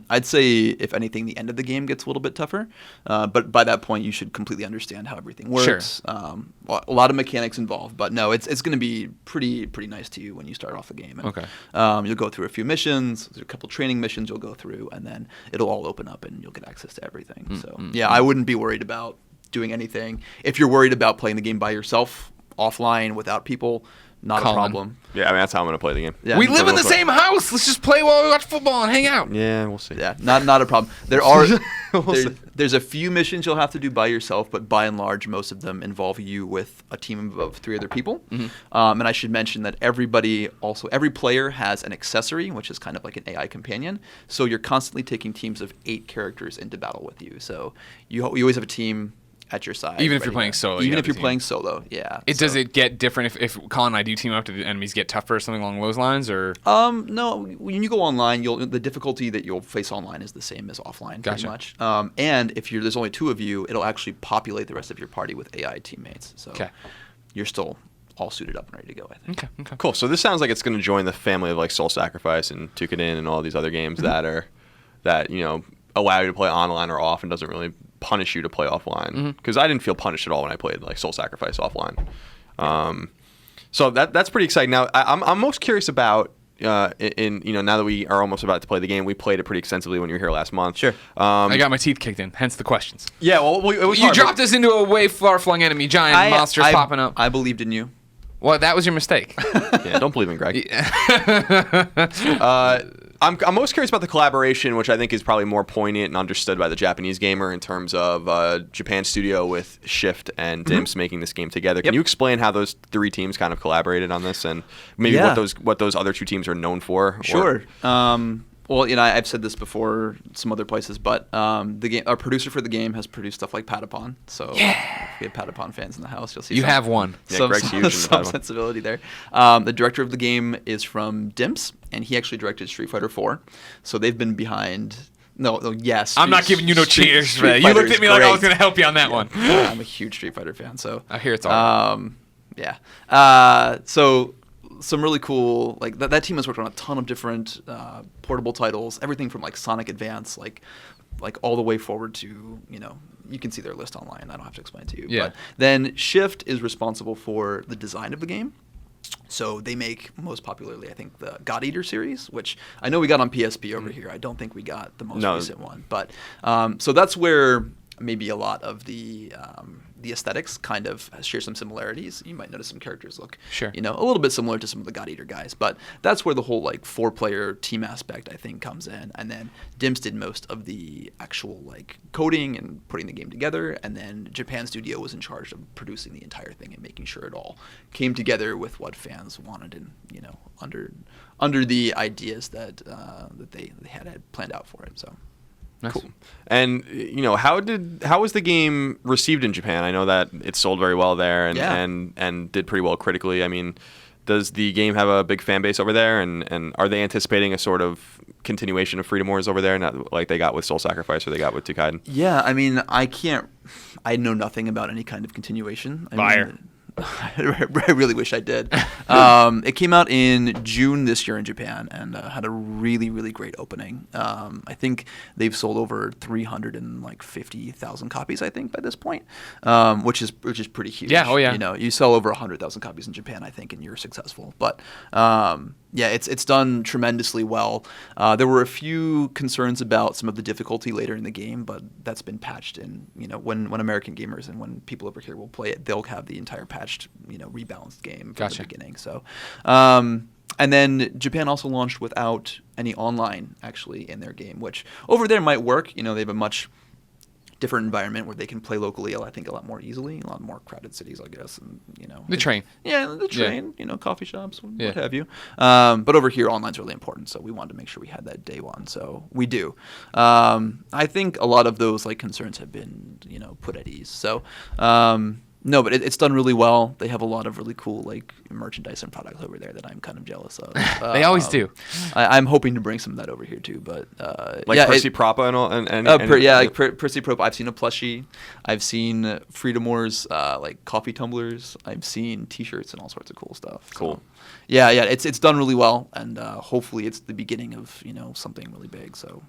I'd say if anything, the end of the game gets a little bit tougher. But by that point, you should completely understand how everything works. Sure. A lot of mechanics involved, but no, it's gonna be pretty nice to you when you start off the game. And, okay. You'll go through a few missions, there's a couple training missions you'll go through, and then it'll all open up and you'll get access to everything. I wouldn't be worried about doing anything. If you're worried about playing the game by yourself, offline without people, not a problem. Yeah, I mean that's how I'm gonna play the game. Yeah. We live in the same house. Let's just play while we watch football and hang out. Yeah, we'll see. Yeah, not a problem. There's a few missions you'll have to do by yourself, but by and large, most of them involve you with a team of 3 other people. And I should mention that every player has an accessory, which is kind of like an AI companion. So you're constantly taking teams of 8 characters into battle with you. So you always have a team at your side. Even if you're playing solo. Even if you're playing solo, yeah. Does it get different if Colin and I do team up? Do the enemies get tougher or something along those lines? Or no, when you go online, the difficulty that you'll face online is the same as offline, pretty much. And if there's only 2 of you, it'll actually populate the rest of your party with AI teammates. So you're still all suited up and ready to go, I think. Okay. Cool. So this sounds like it's going to join the family of like Soul Sacrifice and Tukadin and all these other games that allow you to play online or off and doesn't really punish you to play offline, because I didn't feel punished at all when I played like Soul Sacrifice offline. So that's pretty exciting. Now I'm most curious about now that we are almost about to play the game. We played it pretty extensively when you were here last month. Sure. I got my teeth kicked in, hence the questions. Yeah, well, it was you hard, dropped us into a way far-flung enemy, giant monsters popping up. I believed in you. Well, that was your mistake. Yeah, don't believe in Greg. I'm most curious about the collaboration, which I think is probably more poignant and understood by the Japanese gamer in terms of Japan Studio with Shift and Dimps making this game together. Can you explain how those 3 teams kind of collaborated on this, and maybe what those other 2 teams are known for? Sure. Well, I've said this before some other places, but our producer for the game has produced stuff like Patapon. So if we have Patapon fans in the house, you'll see. You have one. Greg's huge in some sensibility there. The director of the game is from Dimps, and he actually directed Street Fighter 4. So they've been behind. Yes. I'm not giving you no cheers for that. You looked at me like I was going to help you on that one. I'm a huge Street Fighter fan, so I hear it's all. So some really cool, like that team has worked on a ton of different portable titles, everything from like Sonic Advance, like all the way forward to, you can see their list online. I don't have to explain it to you. Yeah. But then Shift is responsible for the design of the game. So they make, most popularly, I think, the God Eater series, which I know we got on PSP over here. I don't think we got the most recent one. But so that's where maybe a lot of the aesthetics kind of share some similarities. You might notice some characters look, a little bit similar to some of the God Eater guys, but that's where the whole like 4-player team aspect I think comes in. And then Dimps did most of the actual like coding and putting the game together, and then Japan Studio was in charge of producing the entire thing and making sure it all came together with what fans wanted and under the ideas that they had planned out for it. So. Nice. Cool. And how was the game received in Japan? I know that it sold very well there and did pretty well critically. I mean, does the game have a big fan base over there? And are they anticipating a sort of continuation of Freedom Wars over there, not like they got with Soul Sacrifice or they got with Tukaiden? Yeah, I mean, I know nothing about any kind of continuation. I really wish I did. It came out in June this year in Japan and had a really, really great opening. I think they've sold over 350,000 copies, I think, by this point, which is pretty huge. Yeah, oh yeah. You sell over 100,000 copies in Japan, I think, and you're successful. But Yeah, it's done tremendously well. There were a few concerns about some of the difficulty later in the game, but that's been patched in. When American gamers and when people over here will play it, they'll have the entire patched, rebalanced game from the beginning. So, and then Japan also launched without any online actually in their game, which over there might work. They have a much different environment where they can play locally, I think, a lot more easily, a lot more crowded cities, I guess, and the train. Yeah, the train. Coffee shops, what have you. But over here, online's really important, so we wanted to make sure we had that day one. So we do. I think a lot of those concerns have been put at ease. So. No, but it's done really well. They have a lot of really cool merchandise and products over there that I'm kind of jealous of. They always do. I'm hoping to bring some of that over here too. But Percy Propa and all. Percy Propa. I've seen a plushie. I've seen Freedomores coffee tumblers. I've seen T-shirts and all sorts of cool stuff. Cool. So, yeah. It's done really well, and hopefully it's the beginning of something really big. So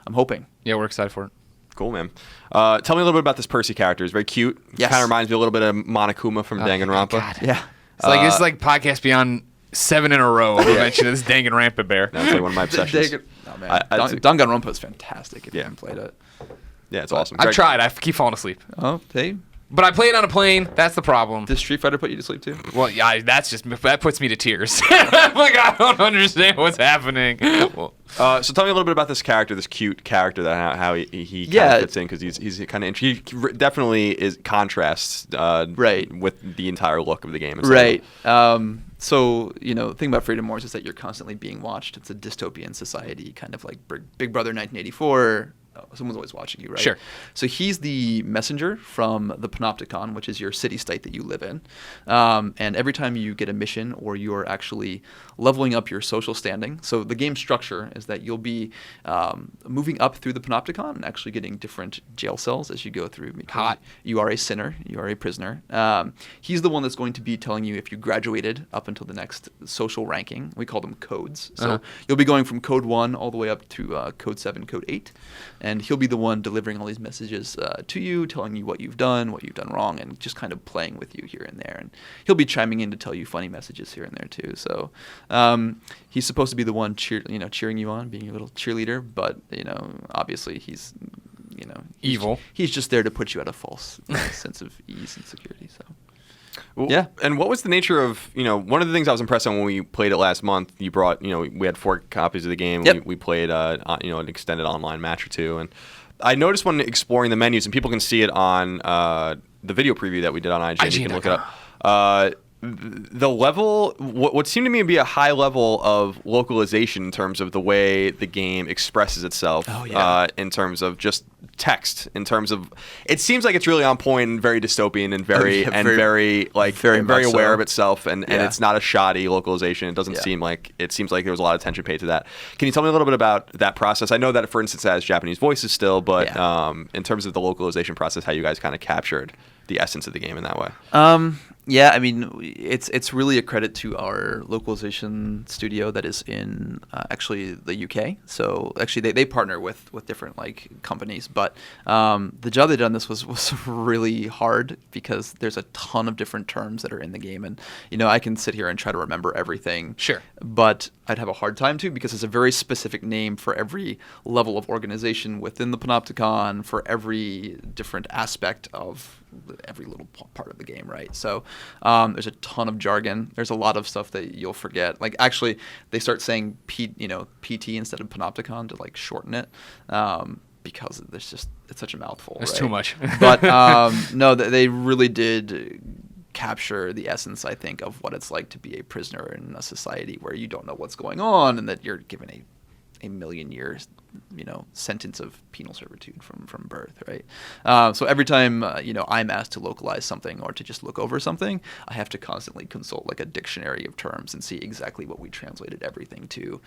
I'm hoping. Yeah, we're excited for it. Cool, man. Tell me a little bit about this Percy character. It's very cute. Yes. Kind of reminds me a little bit of Monokuma from Danganronpa. God. Yeah. It's like Podcast Beyond 7 in a row of a mention of this Danganronpa bear. That's one of my obsessions. Danganronpa is fantastic if you haven't played it. Yeah, it's awesome. I've tried. I keep falling asleep. Oh, hey. But I play it on a plane. That's the problem. Does Street Fighter put you to sleep too? Well, yeah, that puts me to tears. I don't understand what's happening. Well, so tell me a little bit about this character, this cute character, that how he kind of fits in, because he's kind of he definitely is contrasts with the entire look of the game. Right. So the thing about Freedom Wars is that you're constantly being watched. It's a dystopian society, kind of like Big Brother 1984. Someone's always watching you, right? Sure. So he's the messenger from the Panopticon, which is your city-state that you live in. And every time you get a mission or you're actually leveling up your social standing, so the game structure is that you'll be moving up through the Panopticon and actually getting different jail cells as you go through. Hot. You are a sinner. You are a prisoner. He's the one that's going to be telling you if you graduated up until the next social ranking. We call them codes. So you'll be going from code 1 all the way up to code 7, code 8. And he'll be the one delivering all these messages to you, telling you what you've done wrong, and just kind of playing with you here and there. And he'll be chiming in to tell you funny messages here and there too. So he's supposed to be the one cheering you on, being your little cheerleader. But obviously he's evil. He's just there to put you at a false sense of ease and security. So. Yeah. And what was the nature of, one of the things I was impressed on when we played it last month, you brought, we had 4 copies of the game. Yep. We played, an extended online match or 2. And I noticed when exploring the menus, and people can see it on the video preview that we did on IGN. You can look it up. The level, what seemed to me to be a high level of localization in terms of the way the game expresses itself, in terms of just text, in terms of, it seems like it's really on point and very dystopian and very aware of itself, and it's not a shoddy localization. It doesn't seem like, it seems like there was a lot of attention paid to that. Can you tell me a little bit about that process? I know that, for instance, it has Japanese voices still, but in terms of the localization process, how you guys kind of captured the essence of the game in that way? Yeah, I mean, it's really a credit to our localization studio that is in actually the UK. So actually, they partner with different companies, but the job they did on this was really hard because there's a ton of different terms that are in the game, and I can sit here and try to remember everything. Sure. But I'd have a hard time too because it's a very specific name for every level of organization within the Panopticon, for every different aspect of every little part of the game, right? So there's a ton of jargon. There's a lot of stuff that you'll forget. Actually, they start saying PT instead of Panopticon to shorten it because it's such a mouthful. It's right? too much. But no, they really did capture the essence, I think, of what it's like to be a prisoner in a society where you don't know what's going on and that you're given a million years sentence of penal servitude from birth, right? So every time I'm asked to localize something or to just look over something, I have to constantly consult a dictionary of terms and see exactly what we translated everything to,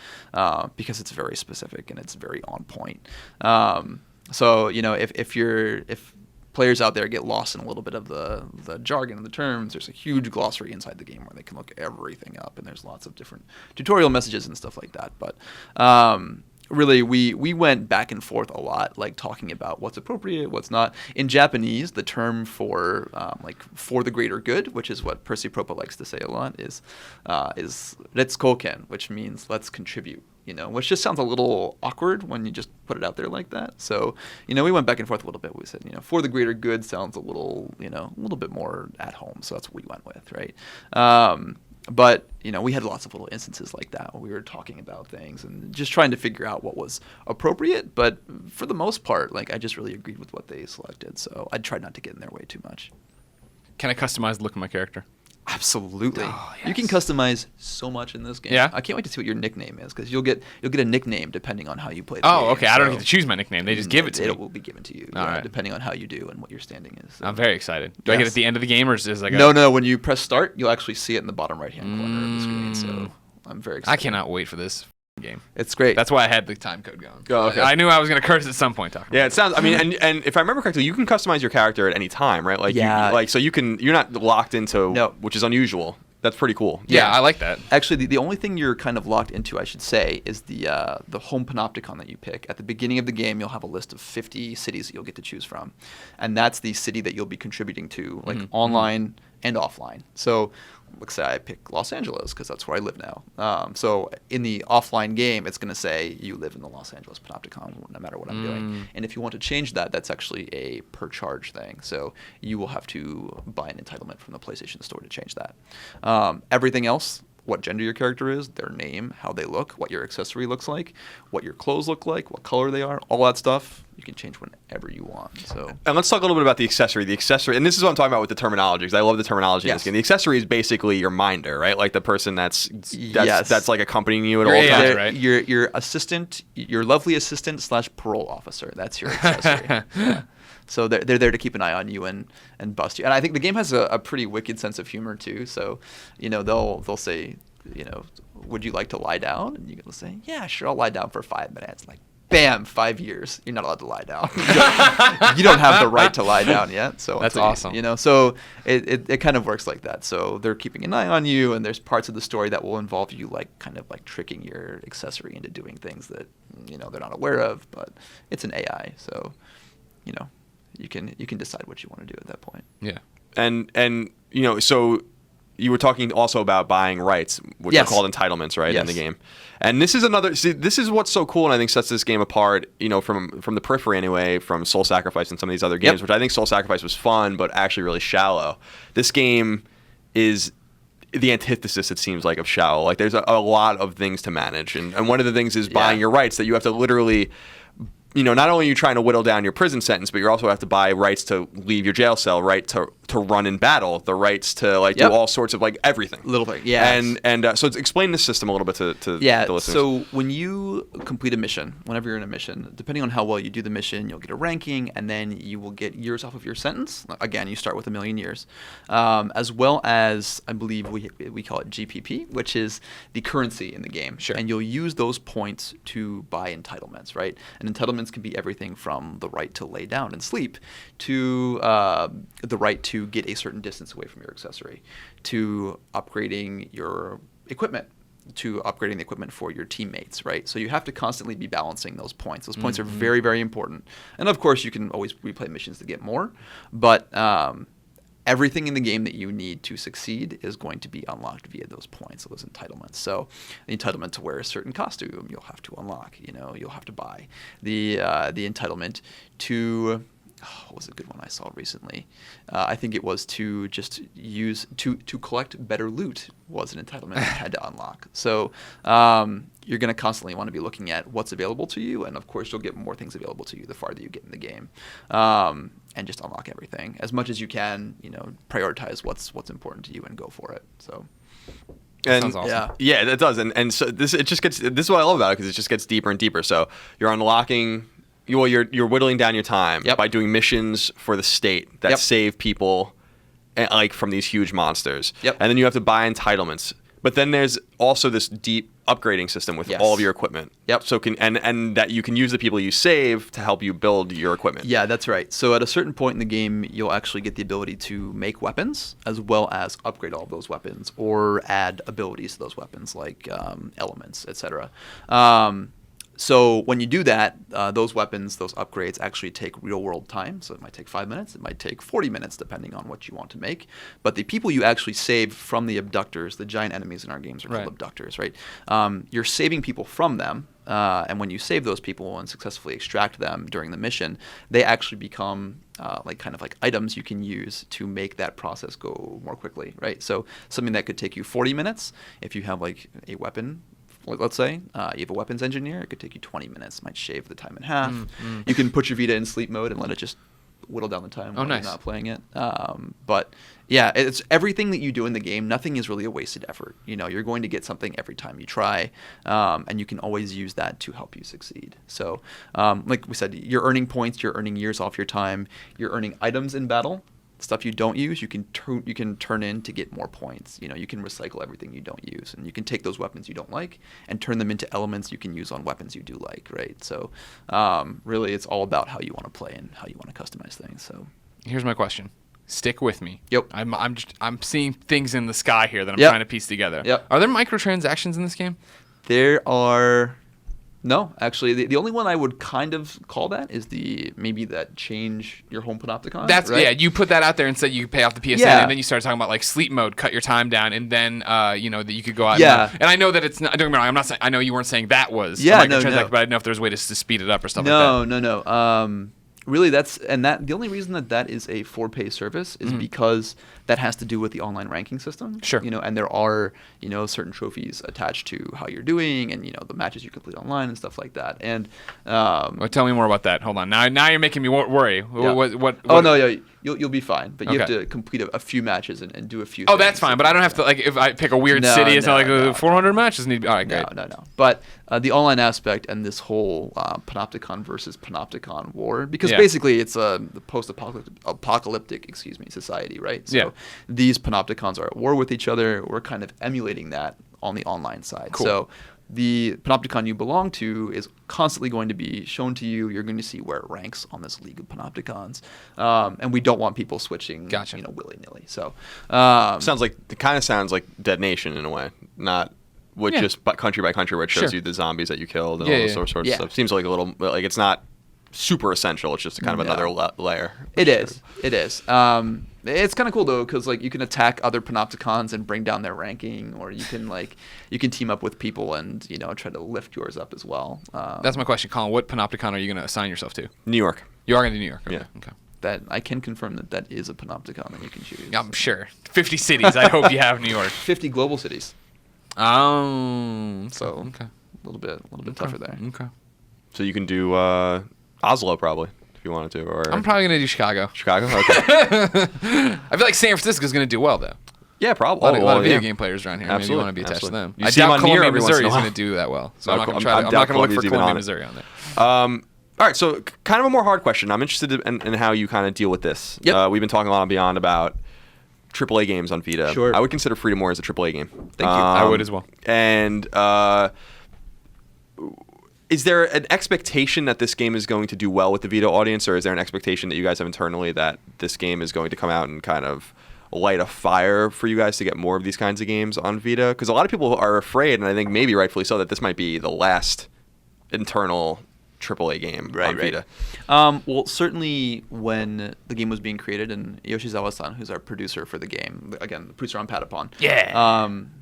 because it's very specific and it's very on point. So if players out there get lost in a little bit of the jargon and the terms, there's a huge glossary inside the game where they can look everything up, and there's lots of different tutorial messages and stuff like that. But really, we went back and forth a lot, like talking about what's appropriate, what's not. In Japanese, the term for for the greater good, which is what Percy Propa likes to say a lot, is retsukoken, which means let's contribute. Which just sounds a little awkward when you just put it out there like that. So, we went back and forth a little bit. We said, for the greater good sounds a little bit more at home. So that's what we went with, right? But, we had lots of little instances like that when we were talking about things and just trying to figure out what was appropriate. But for the most part, I just really agreed with what they selected. So I tried not to get in their way too much. Can I customize the look of my character? Absolutely. Oh, yes. You can customize so much in this game. Yeah? I can't wait to see what your nickname is, because you'll get a nickname depending on how you play the game. Oh, okay. I don't So get to choose my nickname. They just give it to me. It will be given to you, All right. depending on how you do and what your standing is. So. I'm very excited. Do I get it Yes. at the end of the game, or is this like No. When you press start, you'll actually see it in the bottom right-hand corner of the screen. So I'm very excited. I cannot wait for this game. It's great. That's why I had the time code going. Oh, okay. I knew I was going to curse at some point. Yeah, it sounds. I mean, and if I remember correctly, you can customize your character at any time, right? Like, Yeah. so you're not locked into, No. which is unusual. That's pretty cool. Yeah, I like that. Actually, the only thing you're kind of locked into, I should say, is the home Panopticon that you pick. At the beginning of the game, you'll have a list of 50 cities that you'll get to choose from. And that's the city that you'll be contributing to, online and offline. So let's say I pick Los Angeles, because that's where I live now. So in the offline game, it's going to say you live in the Los Angeles Panopticon, no matter what I'm doing. And if you want to change that, that's actually a per charge thing. So you will have to buy an entitlement from the PlayStation Store to change that. Everything else, what gender your character is, their name, how they look, what your accessory looks like, what your clothes look like, what color they are, all that stuff, you can change whenever you want. So. And let's talk a little bit about the accessory. The accessory, and this is what I'm talking about with the terminology, because I love the terminology in this Yes. game. The accessory is basically your minder, right? Like the person that's Yes. like accompanying you at Your all AI, times. right? Your assistant, your lovely assistant / parole officer. That's your accessory. Yeah. So they're there to keep an eye on you and bust you. And I think the game has a pretty wicked sense of humor too. So, they'll say, would you like to lie down? And you're gonna say, yeah, sure, I'll lie down for 5 minutes. Like, bam, 5 years. You're not allowed to lie down. You don't have the right to lie down yet. So That's until awesome. So it kind of works like that. So they're keeping an eye on you, and there's parts of the story that will involve you kind of tricking your accessory into doing things that they're not aware of. But it's an AI, so you can decide what you want to do at that point. Yeah. And so you were talking also about buying rights, which Yes. are called entitlements, right, in Yes. the game. And this is this is what's so cool, and I think sets this game apart, from the periphery anyway, from Soul Sacrifice and some of these other games, Yep. which I think Soul Sacrifice was fun, but actually really shallow. This game is the antithesis, it seems like, of shallow. Like, there's a lot of things to manage, and one of the things is buying your rights, that you have to literally, not only are you trying to whittle down your prison sentence, but you also have to buy rights to leave your jail cell, right to run in battle, the rights to do all sorts of everything. Little thing, yeah. And so explain this system a little bit to the listeners. So when you complete a mission, whenever you're in a mission, depending on how well you do the mission, you'll get a ranking, and then you will get years off of your sentence. Again, you start with 1,000,000 years, as well as, I believe we call it GPP, which is the currency in the game. Sure. And you'll use those points to buy entitlements, right? And entitlements can be everything from the right to lay down and sleep to the right to get a certain distance away from your accessory, to upgrading your equipment, to upgrading the equipment for your teammates, right? So you have to constantly be balancing those points. Those points are very, very important. And of course, you can always replay missions to get more, but everything in the game that you need to succeed is going to be unlocked via those points, those entitlements. So the entitlement to wear a certain costume, you'll have to unlock. You'll have to buy. The entitlement to what was a good one I saw recently? I think it was to just use to collect better loot was an entitlement you had to unlock. So you're going to constantly want to be looking at what's available to you, and of course you'll get more things available to you the farther you get in the game. And just unlock everything as much as you can. Prioritize what's important to you and go for it. So. And Sounds awesome. Yeah, it does. And so this is what I love about it, because it just gets deeper and deeper. So you're unlocking. You're whittling down your time by doing missions for the state that save people, from these huge monsters. Yep. And then you have to buy entitlements. But then there's also this deep upgrading system with all of your equipment. Yep. So and that you can use the people you save to help you build your equipment. Yeah, that's right. So at a certain point in the game, you'll actually get the ability to make weapons, as well as upgrade all of those weapons, or add abilities to those weapons, like elements, etc. So when you do that, those weapons, those upgrades actually take real-world time. So it might take 5 minutes. It might take 40 minutes, depending on what you want to make. But the people you actually save from the abductors, the giant enemies in our games are called abductors, right? You're saving people from them. And when you save those people and successfully extract them during the mission, they actually become kind of like items you can use to make that process go more quickly, right? So something that could take you 40 minutes, if you have like a weapon, let's say you have a weapons engineer, it could take you 20 minutes, might shave the time in half. You can put your Vita in sleep mode and let it just whittle down the time while you're not playing it. But yeah, it's everything that you do in the game. Nothing is really a wasted effort. You're going to get something every time you try, and you can always use that to help you succeed. So, like we said, you're earning points, you're earning years off your time, you're earning items in battle. Stuff you don't use, you can turn in to get more points. You can recycle everything you don't use, and you can take those weapons you don't like and turn them into elements you can use on weapons you do like, right? So, really, it's all about how you want to play and how you want to customize things. So, here's my question. Stick with me. Yep. I'm seeing things in the sky here that I'm trying to piece together. Yep. Are there microtransactions in this game? There are. No, actually, the only one I would kind of call that is maybe that change your home Panopticon. That's right? Yeah. You put that out there and said you could pay off the PSN, and then you started talking about like sleep mode, cut your time down, and then that you could go out. And I know that it's not. Don't get me wrong. I'm not saying. I know you weren't saying that was a microtransaction, but I didn't know if there's a way to speed it up or stuff like that. No. Really, the only reason that is a for-pay service is because that has to do with the online ranking system. Sure. And there are certain trophies attached to how you're doing, and the matches you complete online and stuff like that. And well, tell me more about that. Hold on. Now you're making me worry. Yeah. What? Oh no, yeah, you'll be fine, but you have to complete a few matches and do a few. Oh, that's fine, but I don't have to if I pick a weird city. It's not like 400 matches need. All right, great. No. But the online aspect and this whole Panopticon versus Panopticon war, because basically it's a post-apocalyptic, society, right? So these Panopticons are at war with each other. We're kind of emulating that on the online side. Cool. So the Panopticon you belong to is constantly going to be shown to you. You're going to see where it ranks on this league of Panopticons, and we don't want people switching, willy-nilly. So it kind of sounds like Dead Nation in a way, not just country by country where it shows you the zombies that you killed and all those sorts of stuff. Seems like a little like it's not super essential. It's just kind of another layer. It is. It's kind of cool though, because you can attack other Panopticons and bring down their ranking, or you can team up with people and try to lift yours up as well. That's my question, Colin. What Panopticon are you going to assign yourself to? New York. You are going to New York. Okay. Yeah. Okay. That I can confirm that is a Panopticon that you can choose. I'm sure. 50 cities. I hope you have New York. 50 global cities. Oh. So a little bit tougher there. Okay. So you can do Oslo probably if you wanted to, or I'm probably gonna do Chicago. Chicago. Okay. I feel like San Francisco's gonna do well though. Yeah, probably. A lot of video game players around here. Absolutely. Maybe you want to be attached to them. You I see them doubt on Columbia, Nier every once in Missouri a is while. gonna do that well. So I'm not gonna I'm look for Columbia's Columbia, even Missouri on it. All right, so kind of a more hard question. I'm interested in how you kind of deal with this. Yep. We've been talking a lot on Beyond about AAA games on Vita. Sure. I would consider Freedom War as a AAA game. Thank you. I would as well. And is there an expectation that this game is going to do well with the Vita audience, or is there an expectation that you guys have internally that this game is going to come out and kind of light a fire for you guys to get more of these kinds of games on Vita? Because a lot of people are afraid, and I think maybe rightfully so, that this might be the last internal AAA game on Vita. Well, certainly when the game was being created, and Yoshizawa-san, who's our producer for the game, again, the producer on Panopticon,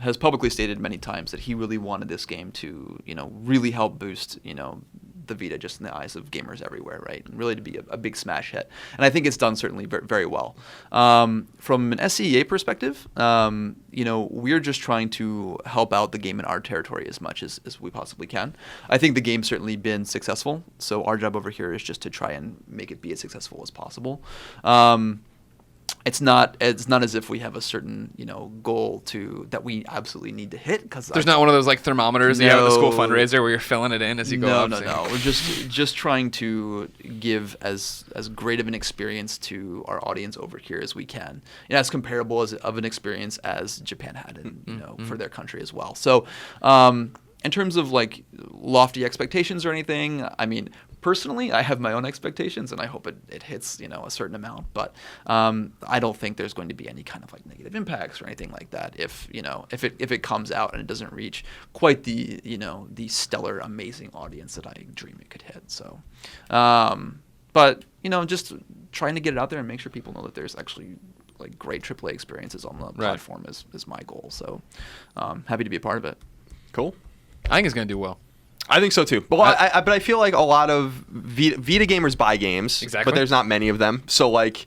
has publicly stated many times that he really wanted this game to, really help boost, the Vita just in the eyes of gamers everywhere, right? And really to be a big smash hit. And I think it's done certainly very, very well. From an SCEA perspective, we're just trying to help out the game in our territory as much as we possibly can. I think the game's certainly been successful, so our job over here is just to try and make it be as successful as possible. It's not as if we have a certain goal that we absolutely need to hit, because there's not one of those like thermometers that you have at the school fundraiser where you're filling it in as you go up. No. We're just trying to give as great of an experience to our audience over here as we can, as comparable of an experience as Japan had, for their country as well. So in terms of like lofty expectations or anything, I mean, personally, I have my own expectations, and I hope it hits a certain amount. But I don't think there's going to be any kind of like negative impacts or anything like that if it comes out and it doesn't reach quite the the stellar, amazing audience that I dream it could hit. So, but just trying to get it out there and make sure people know that there's actually like great AAA experiences on the platform is my goal. So, happy to be a part of it. Cool. I think it's going to do well. I think so too. But I feel like a lot of Vita gamers buy games, exactly, but there's not many of them. So like,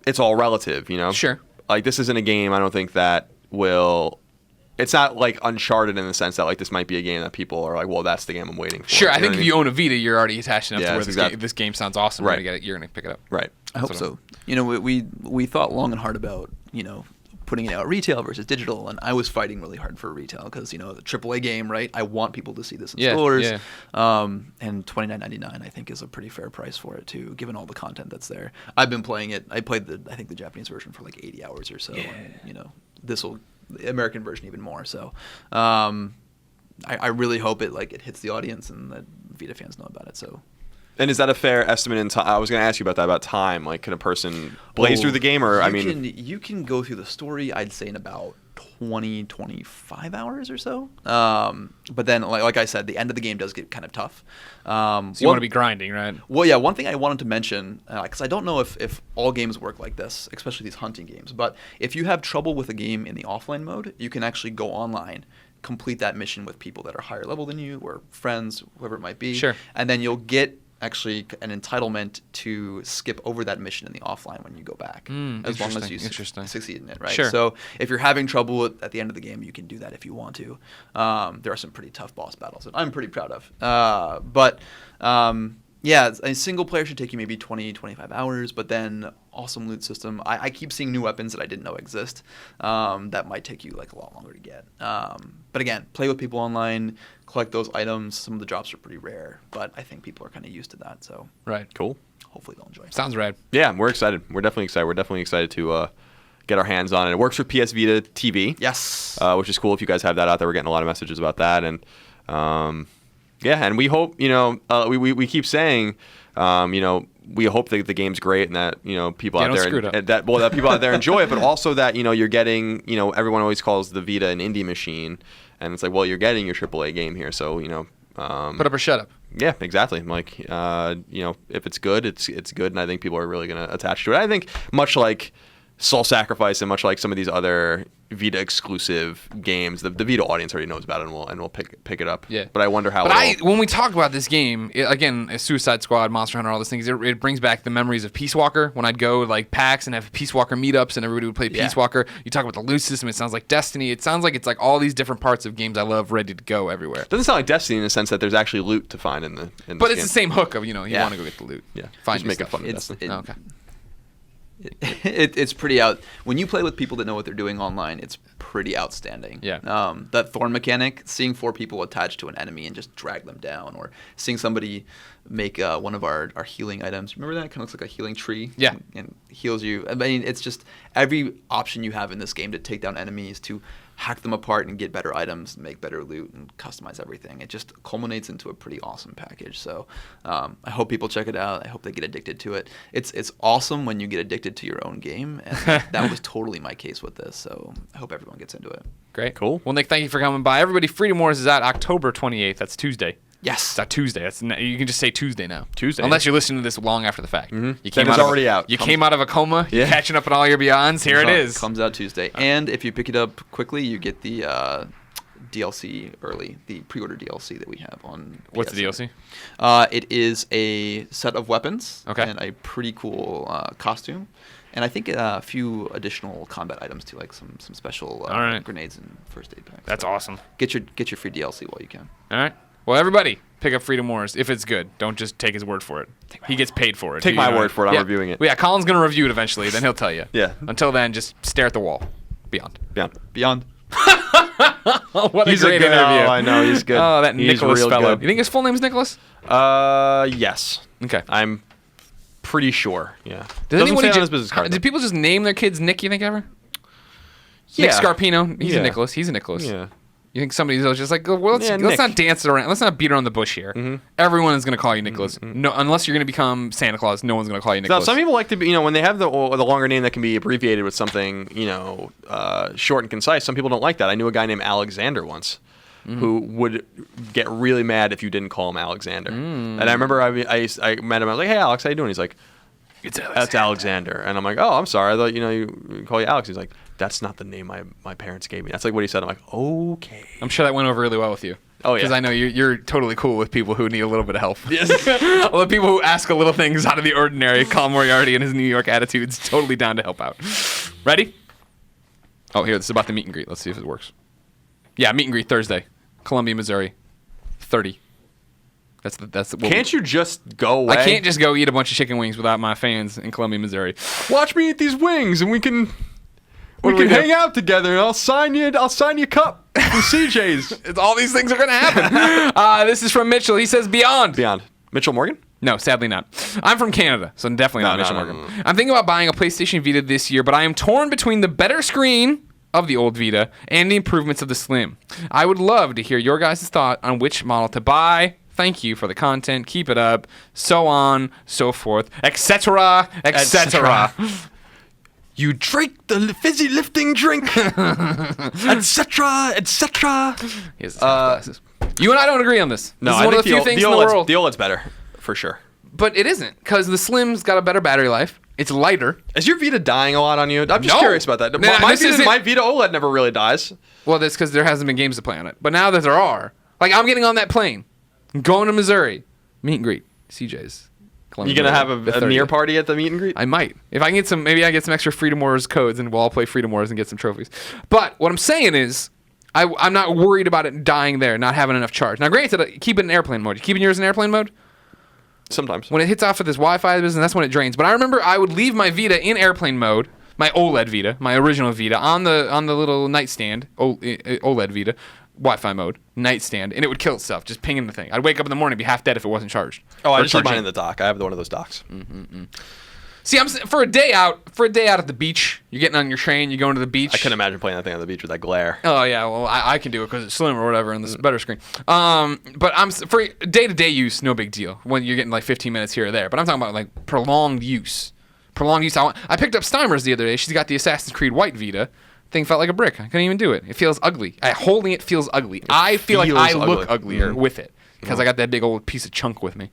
it's all relative, Sure. Like this isn't a game. I don't think that will. It's not like Uncharted in the sense that like this might be a game that people are like, well, that's the game I'm waiting for. Sure. I think if you own a Vita, you're already attached enough to where if this game sounds awesome. Right. You're going to pick it up. Right. I hope so. We thought long and hard about putting it out retail versus digital, and I was fighting really hard for retail because the AAA game, right? I want people to see this in stores. Yeah. And $29.99 I think is a pretty fair price for it too, given all the content that's there. I've been playing it. I played the Japanese version for like 80 hours or so, and the American version even more. So I really hope it hits the audience and that Vita fans know about it. So. And is that a fair estimate in time? I was going to ask you about that, about time. Like, can a person blaze through the game, or you can go through the story, I'd say, in about 25 hours or so. But then, like I said, the end of the game does get kind of tough. So you want to be grinding, right? Well, yeah. One thing I wanted to mention, because I don't know if all games work like this, especially these hunting games. But if you have trouble with a game in the offline mode, you can actually go online, complete that mission with people that are higher level than you, or friends, whoever it might be. Sure. And then you'll get actually an entitlement to skip over that mission in the offline when you go back, as long as you succeed in it, right? Sure. So if you're having trouble at the end of the game, you can do that if you want to. There are some pretty tough boss battles that I'm pretty proud of. Yeah, a single player should take you maybe 20, 25 hours, but then awesome loot system. I keep seeing new weapons that I didn't know exist that might take you like a lot longer to get. But again, play with people online, collect those items. Some of the drops are pretty rare, but I think people are kind of used to that. So right, cool. Hopefully they'll enjoy it. Sounds rad. Yeah, we're excited. We're definitely excited. We're definitely excited to get our hands on it. It works with PS Vita TV. Yes. Which is cool. If you guys have that out there, we're getting a lot of messages about that. And yeah, and we hope, we keep saying, we hope that the game's great and that, people out there, that people out there enjoy it, but also that, you're getting, everyone always calls the Vita an indie machine. And it's like, well, you're getting your AAA game here. So, put up or shut up. Yeah, exactly. Like, if it's good, it's good. And I think people are really going to attach to it. I think much like Soul Sacrifice and much like some of these other Vita exclusive games, the Vita audience already knows about it and will pick it up. Yeah. But I wonder how. When we talk about this game, again, Suicide Squad, Monster Hunter, all those things, it brings back the memories of Peace Walker. When I'd go like PAX and have Peace Walker meetups and everybody would play Peace Walker. You talk about the loot system. It sounds like Destiny. It sounds like it's like all these different parts of games I love ready to go everywhere. It doesn't sound like Destiny in the sense that there's actually loot to find in the. But it's the same hook of you want to go get the loot. Yeah. Find just make it fun. Okay. It's pretty out. When you play with people that know what they're doing online, it's pretty outstanding. Yeah. That thorn mechanic, seeing 4 people attached to an enemy and just drag them down, or seeing somebody make one of our healing items. Remember that? It kind of looks like a healing tree. Yeah. And heals you. I mean, it's just every option you have in this game to take down enemies, to hack them apart and get better items, make better loot, and customize everything. It just culminates into a pretty awesome package. So I hope people check it out. I hope they get addicted to it. It's awesome when you get addicted to your own game, and that was totally my case with this. So I hope everyone gets into it. Great. Cool. Well, Nick, thank you for coming by. Everybody, Freedom Wars is out October 28th. That's Tuesday. Yes. It's not Tuesday. You can just say Tuesday now. Tuesday. Unless you're listening to this long after the fact. Mm-hmm. You came already out. You came out of a coma. You're catching up on all your Beyonds. Here it is. Comes out Tuesday. And if you pick it up quickly, you get the DLC early, the pre-order DLC that we have on PS. What's the DLC? It is a set of weapons and a pretty cool costume. And I think a few additional combat items too, like some special grenades and first aid packs. That's awesome. Get your free DLC while you can. All right. Well, everybody, pick up Freedom Wars if it's good. Don't just take his word for it. He gets paid for it. Take my word for it. I'm reviewing it. Well, yeah, Colin's going to review it eventually. Then he'll tell you. Yeah. Until then, just stare at the wall. Beyond. Beyond. What he's a great interview. Oh, I know. He's good. Oh, that he's Nicholas real fellow. good. You think his full name is Nicholas? Yes. Okay. I'm pretty sure. Yeah. Doesn't say on his business card. Did people just name their kids Nick, you think, ever? Yeah. Nick Scarpino. He's Yeah. a Nicholas. He's a Nicholas. Yeah. You think somebody's just like, well, let's Nick. not dance it around. Let's not beat around the bush here. Everyone is going to call you Nicholas. No, unless you're going to become Santa Claus, no one's going to call you No, Nicholas. some people like to be, when they have the longer name that can be abbreviated with something, short and concise. Some people don't like that. I knew a guy named Alexander once, who would get really mad if you didn't call him Alexander. And I remember I met him. I was like, "Hey, Alex, how you doing?" He's like, "That's Alexander." And I'm like, "Oh, I'm sorry. I thought you call you Alex." He's like, "That's not the name my parents gave me." That's like what he said. I'm like, "Okay." I'm sure that went over really well with you. Oh, yeah. Because I know you're totally cool with people who need a little bit of help. Yes. All the people who ask a little things out of the ordinary. Colin Moriarty and his New York attitude's totally down to help out. Ready? Oh, here, this is about the meet and greet. Let's see if it works. Yeah, meet and greet Thursday. Columbia, Missouri. 30. That's the Can't you just go away? I can't just go eat a bunch of chicken wings without my fans in Columbia, Missouri. Watch me eat these wings, and we can What do we do? hang out together. And I'll sign you a cup from CJ's. All these things are going to happen. This is from Mitchell. He says Beyond. Beyond Mitchell Morgan. No, sadly not. I'm from Canada, so definitely not Mitchell Morgan. I'm thinking about buying a PlayStation Vita this year, but I am torn between the better screen of the old Vita and the improvements of the Slim. I would love to hear your guys' thought on which model to buy. Thank you for the content. Keep it up. So on, so forth, etc., etc. You drink the fizzy lifting drink, etc., etc. He has his glasses. You and I don't agree on this. No, This is I one think of the few things in the OLED's, world. The OLED's better for sure. But it isn't, because the Slim's got a better battery life. It's lighter. Is your Vita dying a lot on you? I'm just No. curious about that. No, My Vita OLED never really dies. Well, that's because there hasn't been games to play on it. But now that there are, like I'm getting on that plane, I'm going to Missouri, meet and greet, CJ's. You gonna have a near party at the meet and greet? I might. If I can get some, maybe I get some extra Freedom Wars codes and we'll all play Freedom Wars and get some trophies. But what I'm saying is, I'm not worried about it dying there, not having enough charge. Now, granted, keep it in airplane mode. You keeping yours in airplane mode? Sometimes. When it hits off of this Wi-Fi business, that's when it drains. But I remember I would leave my Vita in airplane mode, my OLED Vita, my original Vita, on the little nightstand, OLED Vita, Wi-Fi mode, nightstand, and it would kill itself, just pinging the thing. I'd wake up in the morning and be half dead if it wasn't charged. Oh, I Or just leave mine charging. in the dock. I have one of those docks. See, for a day out at the beach, you're getting on your train, you're going to the beach. I couldn't imagine playing that thing on the beach with that glare. Oh yeah, well I can do it because it's slim or whatever, and this is better screen. But for day-to-day use, no big deal. When you're getting like 15 minutes here or there, but I'm talking about like prolonged use. I picked up Steimer's the other day. She's got the Assassin's Creed White Vita. Thing felt like a brick. I couldn't even do it. It feels ugly. Holding it feels ugly. I feel like I look uglier with it because I got that big old piece of chunk with me.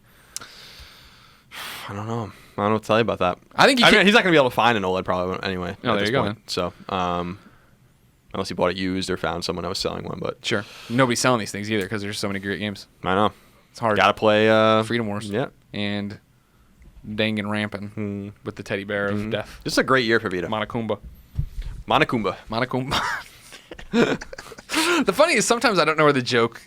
I don't know. I don't know what to tell you about that. I think he's not going to be able to find an OLED probably anyway. Oh, there you go, then. So, unless he bought it used or found someone that was selling one, but Sure. Nobody's selling these things either because there's so many great games. I know. It's hard. Got to play Freedom Wars. Yeah. And Danganronpa with the teddy bear of death. This is a great year for Vita. Monocumba. Monocumba. The funny is sometimes I don't know where the joke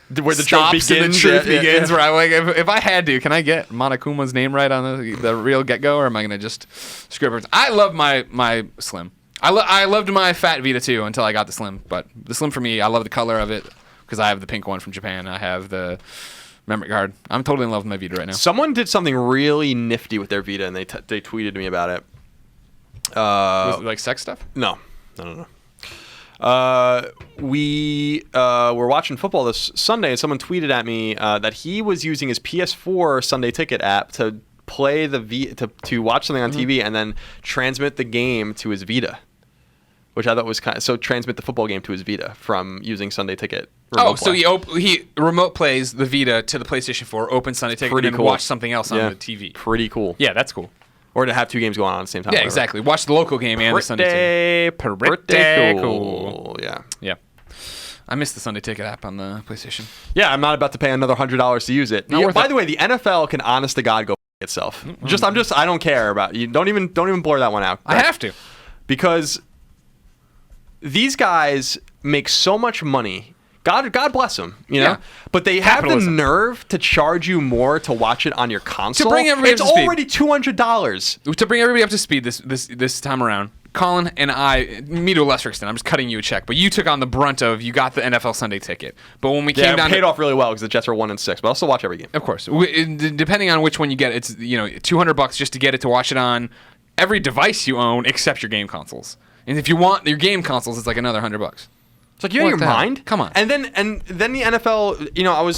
Where the stops joke begins. and the truth yeah, begins. yeah. Where I like, if I had to, can I get Monokuma's name right on the real get-go, or am I gonna just screw up? I love my Slim. I loved my Fat Vita too until I got the Slim. But the Slim for me, I love the color of it because I have the pink one from Japan. I have the memory card. I'm totally in love with my Vita right now. Someone did something really nifty with their Vita, and they tweeted me about it. Was it like sex stuff? No. We were watching football this Sunday, and someone tweeted at me that he was using his PS4 Sunday Ticket app to play to watch something on TV and then transmit the game to his Vita, which I thought was transmit the football game to his Vita from using Sunday Ticket. So he remote plays the Vita to the PlayStation 4, open Sunday Ticket, and then cool. watch something else on the TV. Pretty cool. Yeah, that's cool. Or to have two games going on at the same time. Yeah, exactly. Watch the local game and the Sunday Ticket. Pretty cool. Yeah. Yeah. I missed the Sunday Ticket app on the PlayStation. Yeah, I'm not about to pay another $100 to use it. By the way, the NFL can honest to God go itself. I don't care about you. Don't even blur that one out. I have to. Because these guys make so much money. God bless them, you know. Yeah. But they have the Capitalism. nerve to charge you more to watch it on your console. bring everybody it's up to speed. already $200. To bring everybody up to speed this time around, Colin and I, me to a lesser extent, I'm just cutting you a check, but you took on the brunt of you got the NFL Sunday Ticket. But when we came It down, paid off really well because the Jets are 1-6. But I'll still watch every game. of course, depending on which one you get, it's $200 just to get it to watch it on every device you own except your game consoles. And if you want your game consoles, it's like another $100. It's like, you out of What your the hell? mind? Come on. And then the NFL, you know,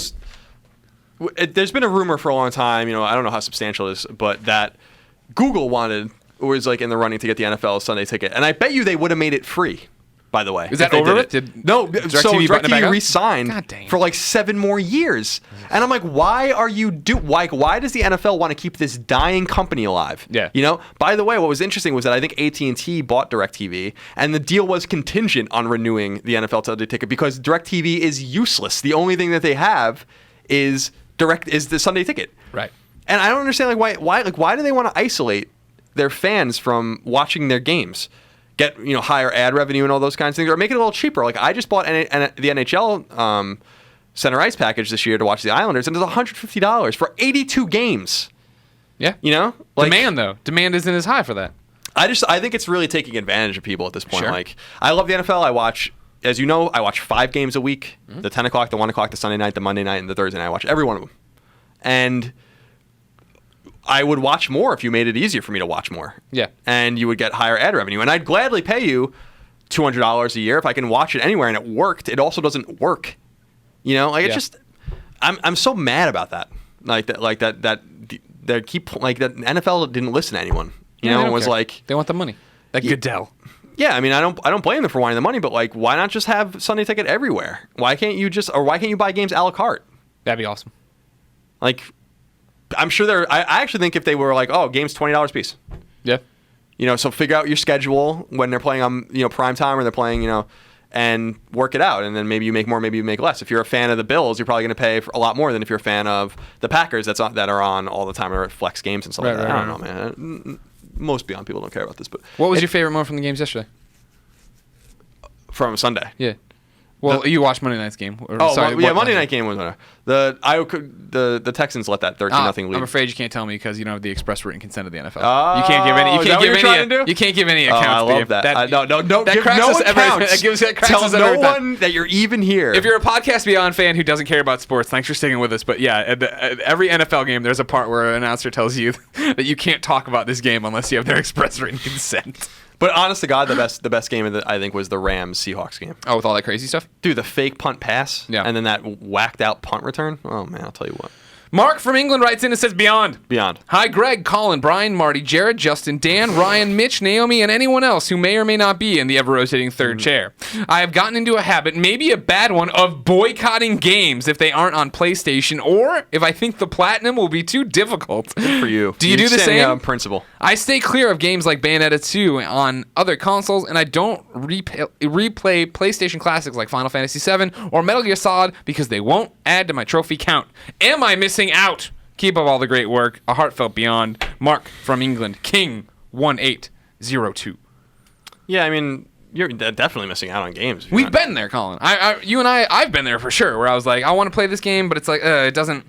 there's been a rumor for a long time, you know, I don't know how substantial it is, but that Google was like in the running to get the NFL Sunday ticket. And I bet you they would have made it free, by the way. Is that if they over did with? it. No, so DirecTV button it back DirecTV up? re-signed God dang. for like 7 more years. And I'm like, why are you why does the NFL want to keep this dying company alive? Yeah. You know? By the way, what was interesting was that I think AT&T bought DirecTV, and the deal was contingent on renewing the NFL Sunday ticket because DirecTV is useless. The only thing that they have is the Sunday ticket. Right. And I don't understand why do they want to isolate their fans from watching their games? Get, you know, higher ad revenue and all those kinds of things, or make it a little cheaper. Like, I just bought the NHL Center Ice package this year to watch the Islanders, and it's $150 for 82 games. Yeah. You know? Like, Demand isn't as high for that. I think it's really taking advantage of people at this point. Sure. Like, I love the NFL. I watch, as you know, I watch 5 games a week. Mm-hmm. The 10 o'clock, the 1 o'clock, the Sunday night, the Monday night, and the Thursday night. I watch every one of them. And I would watch more if you made it easier for me to watch more. Yeah. And you would get higher ad revenue. And I'd gladly pay you $200 a year if I can watch it anywhere and it worked. It also doesn't work. You know, like, it's just, I'm so mad about that. That they keep, like, that NFL didn't listen to anyone. You know, they it don't was care. like, They want the money. Like Goodell. yeah, I mean, I don't blame them for wanting the money, but like, why not just have Sunday ticket everywhere? Why can't you buy games a la carte? That'd be awesome. Like, I'm sure I actually think if they were like, oh, game's $20 a piece. Yeah. You know, so figure out your schedule when they're playing on, you know, prime time or they're playing, you know, and work it out. And then maybe you make more, maybe you make less. If you're a fan of the Bills, you're probably going to pay for a lot more than if you're a fan of the Packers that are on all the time or at flex games and stuff like that. I don't know, man. Most Beyond people don't care about this, but What was your favorite moment from the games yesterday? from Sunday. Yeah. Well, you watched Monday night's game. Monday night game was better. The Texans let that 13-0 lead. I'm afraid you can't tell me because you don't have the express written consent of the NFL. Oh, you can't give any. You is can't that what give you're trying to any. do? You can't give any accounts. I love Dave. that. No, That give cracks no us accounts. that cracks Tell us no every time. one that you're even here. If you're a Podcast Beyond fan who doesn't care about sports, thanks for sticking with us. But yeah, at every NFL game, there's a part where an announcer tells you that you can't talk about this game unless you have their express written consent. But honest to God, the best game of I think was the Rams Seahawks game. Oh, with all that crazy stuff? Dude, the fake punt pass, and then that whacked out punt return. Oh man, I'll tell you what. Mark from England writes in and says, Beyond. Beyond. Hi, Greg, Colin, Brian, Marty, Jared, Justin, Dan, Ryan, Mitch, Naomi, and anyone else who may or may not be in the ever-rotating third chair. I have gotten into a habit, maybe a bad one, of boycotting games if they aren't on PlayStation or if I think the Platinum will be too difficult. Good for you. Do you do the same? Principle. I stay clear of games like Bayonetta 2 on other consoles, and I don't replay PlayStation classics like Final Fantasy VII or Metal Gear Solid because they won't add to my trophy count. Am I missing out? Keep up all the great work. A heartfelt Beyond. Mark from England. King1802. Yeah, I mean, you're definitely missing out on games. We've been there, Colin. You and I've been there for sure. Where I was like, I want to play this game, but it's like, it doesn't.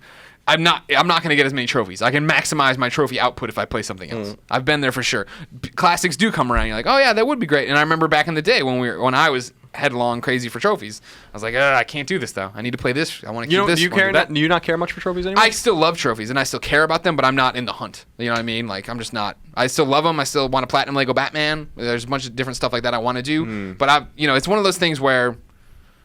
I'm not going to get as many trophies. I can maximize my trophy output if I play something else. I've been there for sure. Classics do come around. You're like, oh yeah, that would be great. And I remember back in the day when I was headlong crazy for trophies, I was like, I can't do this though. I need to play this. I want to keep this. Do you not care much for trophies anymore? I still love trophies and I still care about them, but I'm not in the hunt. You know what I mean? Like, I'm just not. I still love them. I still want to platinum Lego Batman. There's a bunch of different stuff like that I want to do. But it's one of those things where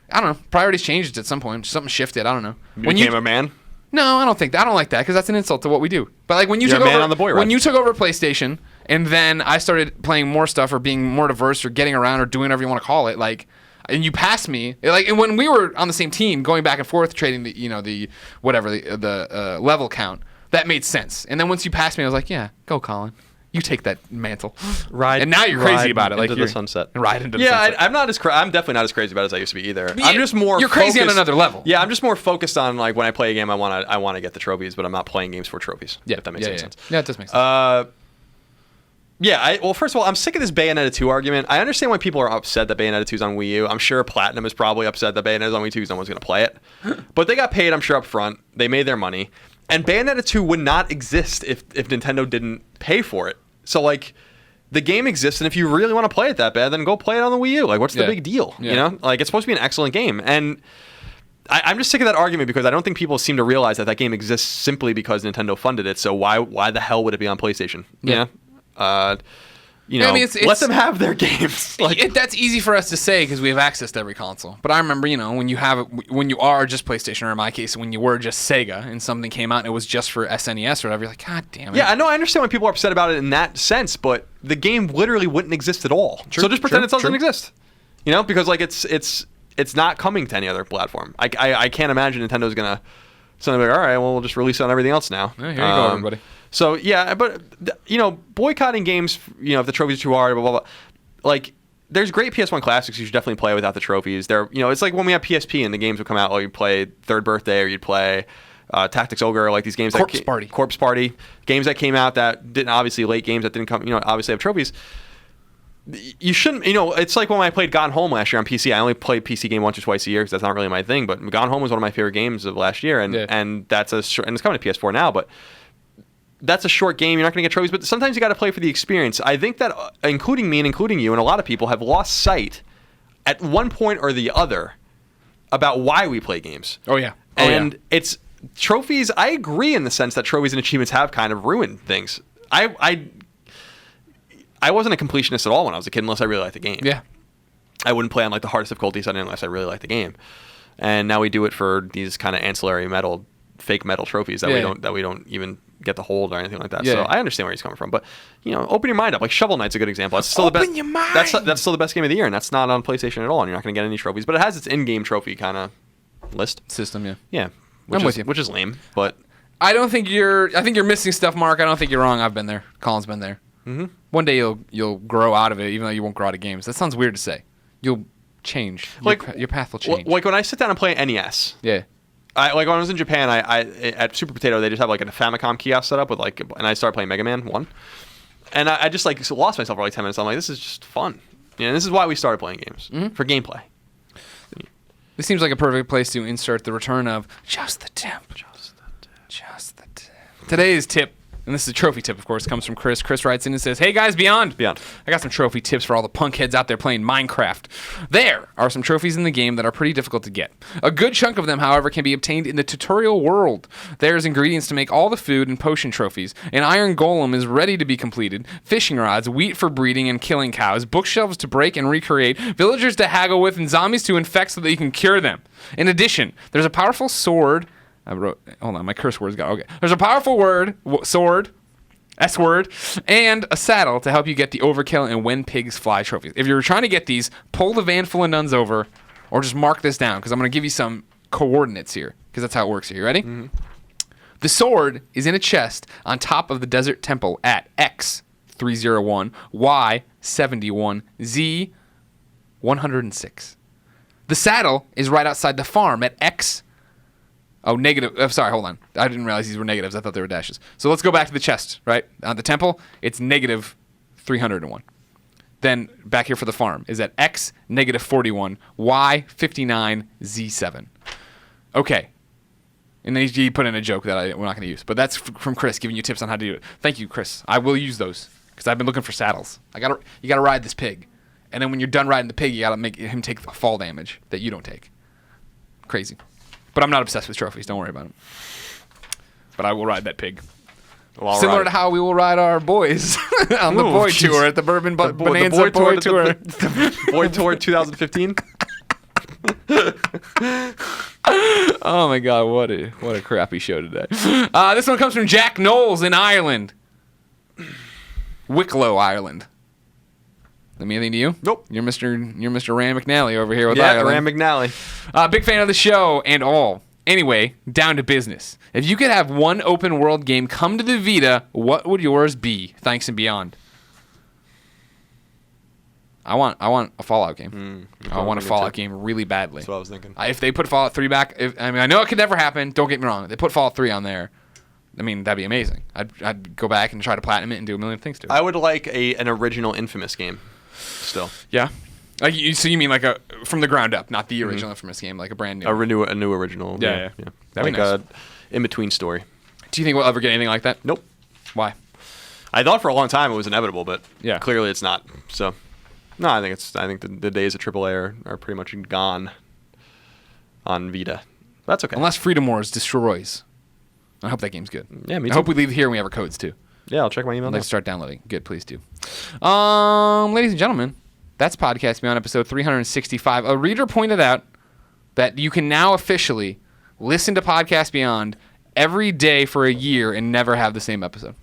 I don't know. Priorities changed at some point. Something shifted. I don't know. You became a man. No, I don't think that. I don't like that because that's an insult to what we do. But like when you took over, when you took over PlayStation, and then I started playing more stuff or being more diverse or getting around or doing whatever you want to call it, like, and you passed me, like, and when we were on the same team, going back and forth trading the level count, that made sense. And then once you passed me, I was like, yeah, go Colin. You take that mantle. And now you're crazy about it. Like into the sunset. Ride into the sunset. Yeah, I'm definitely not as crazy about it as I used to be either. I'm just more. You're crazy on another level. Yeah, I'm just more focused on like when I play a game, I want to get the trophies, but I'm not playing games for trophies. Yeah, if that makes any sense. Yeah, it does make sense. Well, first of all, I'm sick of this Bayonetta 2 argument. I understand why people are upset that Bayonetta 2 is on Wii U. I'm sure Platinum is probably upset that Bayonetta is on Wii 2 because no one's going to play it. But they got paid, I'm sure, up front. They made their money. And Bayonetta 2 would not exist if Nintendo didn't pay for it. So, like, the game exists, and if you really want to play it that bad, then go play it on the Wii U. Like, what's the big deal? Yeah. You know? Like, it's supposed to be an excellent game. And I'm just sick of that argument because I don't think people seem to realize that game exists simply because Nintendo funded it. So why the hell would it be on PlayStation? Yeah. You know, I mean, let them have their games. That's easy for us to say because we have access to every console. But I remember, when you are just PlayStation, or in my case, when you were just Sega, and something came out and it was just for SNES or whatever, you're like, God damn it. Yeah, I know. I understand why people are upset about it in that sense, but the game literally wouldn't exist at all. So just pretend it doesn't exist. Because it's not coming to any other platform. I can't imagine Nintendo's gonna suddenly be like, all right, well, we'll just release it on everything else now. Yeah, here you go, everybody. So yeah, but boycotting games, if the trophies are too hard, blah blah blah. There's great PS1 classics you should definitely play without the trophies. It's like when we have PSP and the games would come out. You'd play Third Birthday, or you'd play Tactics Ogre, like these games. Corpse Party, games that came out that didn't, obviously late games that didn't come, obviously have trophies. You shouldn't, it's like when I played Gone Home last year on PC. I only played PC game once or twice a year because that's not really my thing. But Gone Home was one of my favorite games of last year, and that's and it's coming to PS4 now, but. That's a short game. You're not going to get trophies, but sometimes you got to play for the experience. I think that, including me and including you and a lot of people, have lost sight at one point or the other about why we play games. Oh, yeah. It's trophies. I agree in the sense that trophies and achievements have kind of ruined things. I wasn't a completionist at all when I was a kid unless I really liked the game. Yeah. I wouldn't play on the hardest difficulty setting unless I really liked the game. And now we do it for these kind of ancillary fake metal trophies that we don't even get to hold or anything like that. Yeah. So I understand where he's coming from, but open your mind up. Like Shovel Knight's a good example. That's still the best. Your mind. That's still the best game of the year, and that's not on PlayStation at all. And you're not going to get any trophies, but it has its in-game trophy kind of list system. Yeah. Yeah. I'm with you. Which is lame, but I think you're missing stuff, Mark. I don't think you're wrong. I've been there. Colin's been there. Mm-hmm. One day you'll grow out of it, even though you won't grow out of games. That sounds weird to say. You'll change. Your path will change. Like when I sit down and play NES. Yeah. When I was in Japan, I at Super Potato they just have like a Famicom kiosk set up with and I started playing Mega Man 1, and I just lost myself for 10 minutes. I'm like, this is just fun. This is why we started playing games, for gameplay. This seems like a perfect place to insert the return of Just the Tip. Today's tip, and this is a trophy tip, of course, comes from Chris. Chris writes in and says, "Hey guys, Beyond. I got some trophy tips for all the punk heads out there playing Minecraft. There are some trophies in the game that are pretty difficult to get. A good chunk of them, however, can be obtained in the tutorial world. There's ingredients to make all the food and potion trophies. An iron golem is ready to be completed, fishing rods, wheat for breeding and killing cows, bookshelves to break and recreate, villagers to haggle with, and zombies to infect so that you can cure them. In addition, there's a powerful sword." Hold on, my curse words got okay. There's a powerful sword, S-word, and a saddle to help you get the overkill and when pigs fly trophies. If you're trying to get these, pull the van full of nuns over, or just mark this down, because I'm going to give you some coordinates here, because that's how it works here. You ready? Mm-hmm. The sword is in a chest on top of the desert temple at X301, Y71, Z106. The saddle is right outside the farm at X... Oh, negative. Sorry, hold on. I didn't realize these were negatives. I thought they were dashes. So let's go back to the chest, right? On the temple, it's negative 301. Then back here for the farm is at X negative 41, Y 59, Z7. Okay. And then he put in a joke that we're not going to use. But that's from Chris giving you tips on how to do it. Thank you, Chris. I will use those because I've been looking for saddles. You got to ride this pig. And then when you're done riding the pig, you got to make him take fall damage that you don't take. Crazy. But I'm not obsessed with trophies. Don't worry about it. But I will ride that pig. Well, similar to how we will ride our boys on the boy tour at the Bourbon Bonanza Boy Tour. The Boy Tour 2015. Oh my God! What a crappy show today. This one comes from Jack Knowles in Ireland, Wicklow, Ireland. That mean anything to you? Nope. You're Mr. Ram McNally over here with Ram Ireland. McNally. Big fan of the show and all. Anyway, down to business. If you could have one open world game come to the Vita, what would yours be? Thanks and beyond. I want a Fallout game. I want a Fallout game really badly. That's what I was thinking. If they put Fallout 3 back, I know it could never happen. Don't get me wrong. If they put Fallout 3 on there, I mean, that'd be amazing. I'd go back and try to platinum it and do a million things to it. I would like an original Infamous game. Still. Yeah. So you mean like from the ground up, not the original Infamous game, like a brand new. A new original. Yeah. That'd be nice. In-between story. Do you think we'll ever get anything like that? Nope. Why? I thought for a long time it was inevitable, but clearly it's not. So, no, I think the days of AAA are pretty much gone on Vita. That's okay. Unless Freedom Wars destroys. I hope that game's good. Yeah, me too. I hope we leave here and we have our codes too. Yeah, I'll check my email now. Let's start downloading. Good, please do. Ladies and gentlemen, that's Podcast Beyond episode 365. A reader pointed out that you can now officially listen to Podcast Beyond every day for a year and never have the same episode.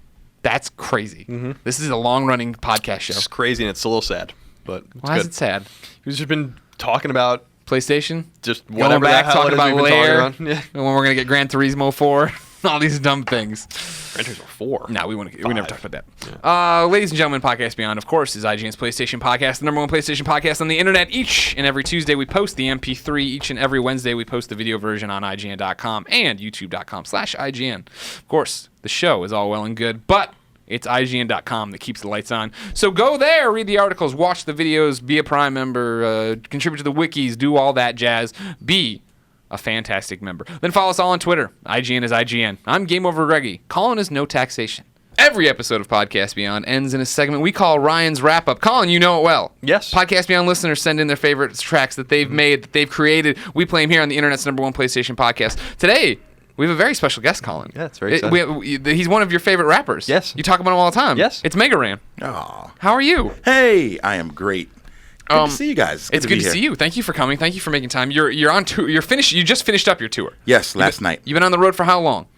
That's crazy. This is a long-running podcast show. It's crazy and it's a little sad, but it's Why good. is it sad? We've just been talking about PlayStation? just Going whatever back, the hell talking it is about we've been Lair, talking about. Yeah. when we're going to get Gran Turismo 4, all these dumb things. Gran Turismo 4. No, we never talked about that. Ladies and gentlemen, Podcast Beyond, of course, is IGN's PlayStation podcast, the number one PlayStation podcast on the internet. Each and every Tuesday, we post the MP3. Each and every Wednesday, we post the video version on ign.com and youtube.com/IGN. Of course, the show is all well and good, but it's ign.com that keeps the lights on. So go there, read the articles, watch the videos, be a Prime member, contribute to the wikis, do all that jazz. Be a fantastic member. Then follow us all on Twitter. IGN is IGN. I'm Game Over Reggie. Colin is No Taxation. Every episode of Podcast Beyond ends in a segment we call Ryan's Wrap-Up. Colin, you know it well. Yes. Podcast Beyond listeners send in their favorite tracks that they've made, that they've created. We play them here on the internet's number one PlayStation podcast. Today, we have a very special guest, Colin. Yeah, it's very exciting. He's one of your favorite rappers. Yes. You talk about him all the time. Yes. It's MegaRan. Aw. How are you? Hey, I am great. Good to see you guys. It's good to see you. Thank you for coming. Thank you for making time. You're on tour. You're finished. You just finished up your tour. Yes, last night. You've been on the road for how long?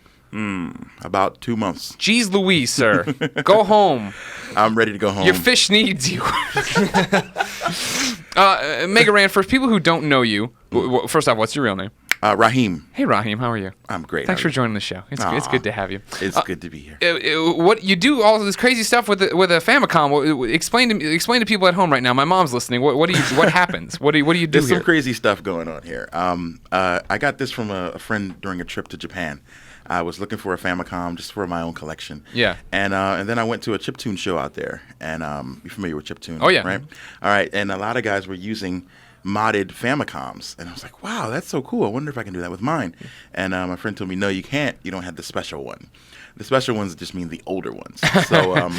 About 2 months. Jeez Louise, sir. Go home. I'm ready to go home. Your fish needs you. MegaRan, for people who don't know you, first off, what's your real name? Raheem. Hey, Raheem. How are you? I'm great. Thanks How for are you? joining the show. It's good to have you. It's good to be here. What you do all this crazy stuff with a Famicom? Explain to people at home right now. My mom's listening. What happens? What do you do There's here? some crazy stuff going on here. I got this from a friend during a trip to Japan. I was looking for a Famicom just for my own collection. Yeah. And then I went to a chiptune show out there. And you're familiar with chiptune? Oh, yeah. Right? All right. And a lot of guys were using modded Famicoms. And I was like, wow, that's so cool. I wonder if I can do that with mine. And my friend told me, no, you can't. You don't have the special one. The special ones just mean the older ones. So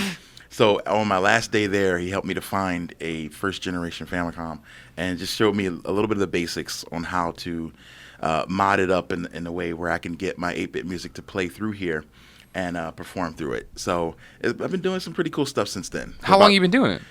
so on my last day there, he helped me to find a first-generation Famicom and just showed me a little bit of the basics on how to mod it up in a way where I can get my 8-bit music to play through here and perform through it. So I've been doing some pretty cool stuff since then. How long you been doing it?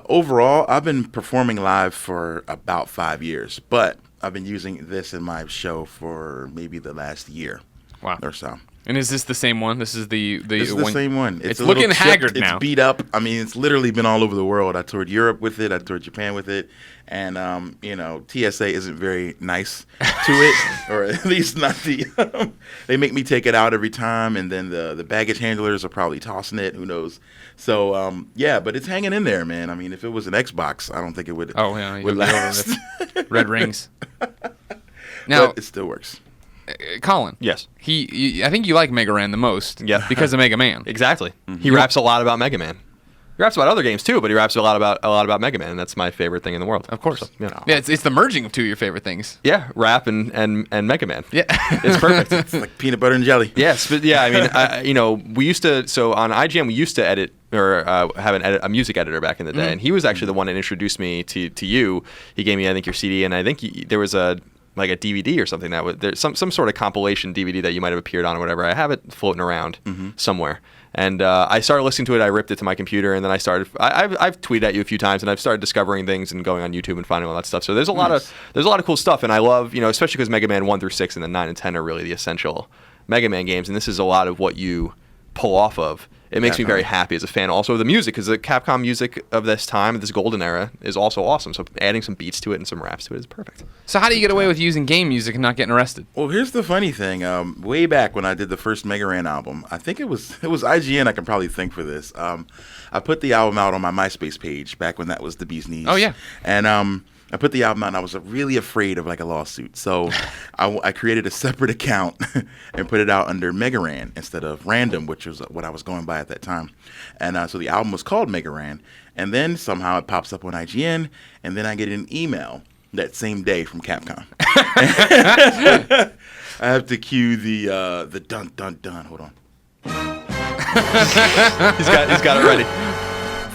Overall, I've been performing live for about 5 years, but I've been using this in my show for maybe the last year or so. And is this the same one? This is the This is the same one. It's a little looking chipped, haggard now. It's beat up. I mean, it's literally been all over the world. I toured Europe with it. I toured Japan with it. And, TSA isn't very nice to it, or at least not the they make me take it out every time, and then the baggage handlers are probably tossing it. Who knows? So, but it's hanging in there, man. I mean, if it was an Xbox, I don't think it would, would last. Red rings. Now, but it still works. Colin. Yes. I think you like MegaRan the most. Yeah. Because of Mega Man. Exactly. He raps a lot about Mega Man. He raps about other games too, but he raps a lot about Mega Man, and that's my favorite thing in the world. Of course. So, Yeah, it's the merging of two of your favorite things. Yeah, rap and Mega Man. Yeah. It's perfect. It's like peanut butter and jelly. Yes, but yeah, I mean, we used to. So on IGN, we used to edit or have a music editor back in the day, and he was actually the one that introduced me to you. He gave me, I think, your CD, and I think there was a DVD or something that was there's some sort of compilation DVD that you might have appeared on or whatever. I have it floating around somewhere. And I started listening to it. I ripped it to my computer, and then I've tweeted at you a few times, and I've started discovering things and going on YouTube and finding all that stuff. So there's a lot of cool stuff, and I love, especially because Mega Man 1 through 6 and then 9 and 10 are really the essential Mega Man games, and this is a lot of what you pull off of. It makes me very happy as a fan. Also, the music, because the Capcom music of this time, this golden era, is also awesome. So adding some beats to it and some raps to it is perfect. So how do you get away with using game music and not getting arrested? Well, here's the funny thing. Way back when I did the first MegaRan album, I think it was IGN. I can probably thank for this. I put the album out on my MySpace page back when that was the bee's knees. Oh yeah. And I put the album out, and I was really afraid of like a lawsuit. So I created a separate account and put it out under MegaRan instead of Random, which was what I was going by at that time. And so the album was called MegaRan. And then somehow it pops up on IGN, and then I get an email that same day from Capcom. I have to cue the dun dun dun. Hold on. He's got it ready.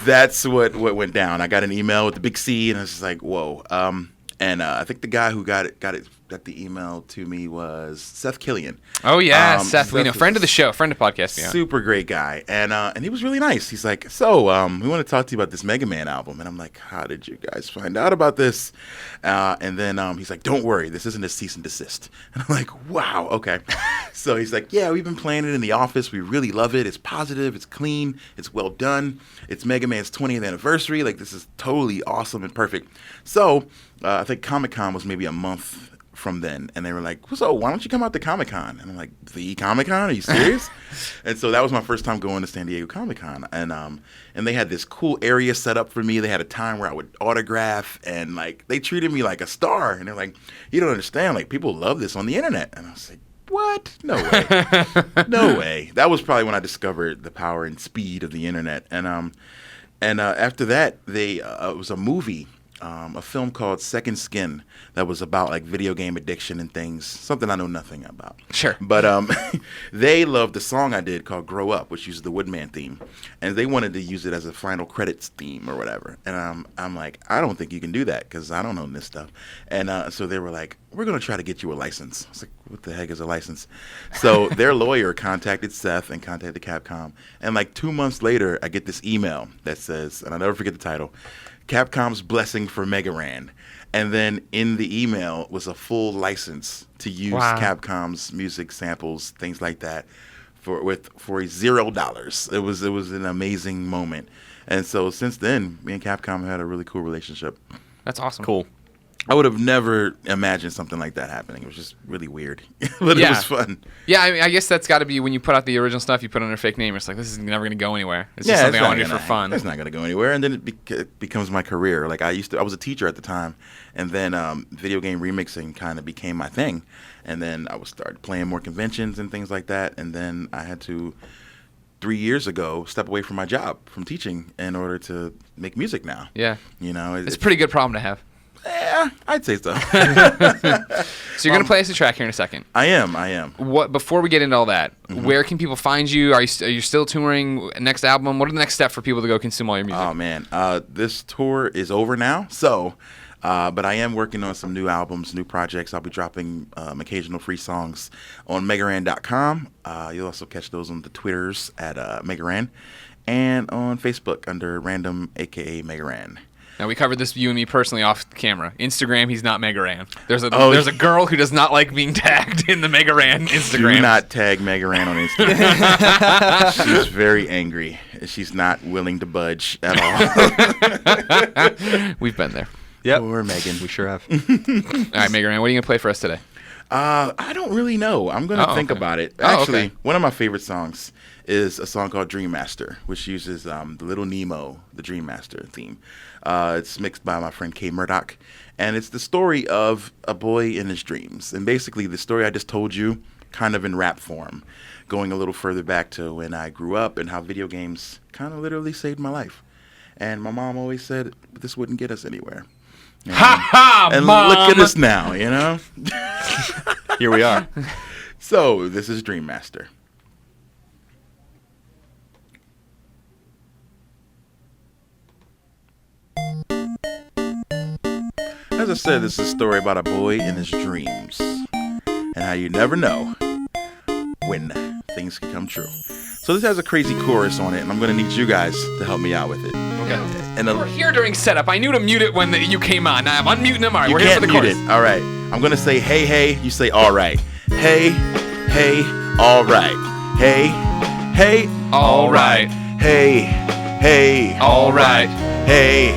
That's what went down. I got an email with the big C, and I was just like, whoa. And I think the guy who got it got the email to me was Seth Killian. Oh yeah, Seth. We know, Seth friend of the is show, friend of Podcast Beyond. super great guy, and he was really nice. He's like, so we want to talk to you about this Mega Man album, and I'm like, how did you guys find out about this? And then he's like, don't worry, this isn't a cease and desist. And I'm like, wow, okay. So he's like, yeah, we've been playing it in the office. We really love it. It's positive. It's clean. It's well done. It's Mega Man's 20th anniversary. Like, this is totally awesome and perfect. So I think Comic-Con was maybe a month from then, and they were like, so why don't you come out to Comic-Con? And I'm like, the Comic-Con? Are you serious? And so that was my first time going to San Diego Comic-Con, and they had this cool area set up for me. They had a time where I would autograph, and like they treated me like a star, and they're like, you don't understand, like people love this on the internet. And I was like, what? No way. No way. That was probably when I discovered the power and speed of the internet. And after that, it was a movie, a film called Second Skin that was about like video game addiction and things, something I know nothing about. Sure. But they loved the song I did called Grow Up, which uses the Woodman theme, and they wanted to use it as a final credits theme or whatever. And I'm like, I don't think you can do that because I don't own this stuff. And so they were like, we're going to try to get you a license. I was like, what the heck is a license? So their lawyer contacted Seth and contacted Capcom. And like 2 months later, I get this email that says, and I'll never forget the title, Capcom's blessing for MegaRan. And then in the email was a full license to use Capcom's music samples, things like that, for $0. It was an amazing moment. And so since then, me and Capcom had a really cool relationship. That's awesome. Cool. I would have never imagined something like that happening. It was just really weird, but it was fun. Yeah, I mean, I guess that's got to be when you put out the original stuff, you put it under a fake name. It's like, this is never going to go anywhere. It's just something I want to do for fun. It's not going to go anywhere, and then it becomes my career. Like I was a teacher at the time, and then video game remixing kind of became my thing, and then I started playing more conventions and things like that, and then I had to 3 years ago step away from my job from teaching in order to make music now. Yeah, you know, it's a pretty good problem to have. Yeah, I'd say so. So you're going to play us a track here in a second. I am. What before we get into all that, where can people find you? Are you still touring? Next album? What are the next steps for people to go consume all your music? Oh man, this tour is over now. So, but I am working on some new albums, new projects. I'll be dropping occasional free songs on MegaRan.com. You'll also catch those on the Twitters at MegaRan, and on Facebook under Random, aka MegaRan. Now, we covered this, you and me personally, off camera. Instagram, he's not MegaRan. There's a girl who does not like being tagged in the MegaRan Instagram. Do not tag MegaRan on Instagram. She's very angry. She's not willing to budge at all. We've been there. Yep. Poor Megan. We sure have. All right, MegaRan, what are you going to play for us today? I don't really know. I'm going to think about it. Actually, one of my favorite songs is a song called Dream Master, which uses the Little Nemo, the Dream Master theme. It's mixed by my friend Kay Murdoch, and it's the story of a boy in his dreams. And basically the story I just told you, kind of in rap form, going a little further back to when I grew up and how video games kind of literally saved my life. And my mom always said this wouldn't get us anywhere. And Mom! Look at us now, you know? Here we are. So, this is Dream Master. As I said, this is a story about a boy in his dreams and how you never know when things can come true. So this has a crazy chorus on it, and I'm going to need you guys to help me out with it. Okay. And We're here during setup. I knew to mute it when you came on. Now I'm unmuting him. All right, you we're here for can't the mute chorus. it. All right. I'm going to say, hey, hey. You say, all right. Hey, hey, all right. Hey, hey, All right. Hey, hey, All right. hey,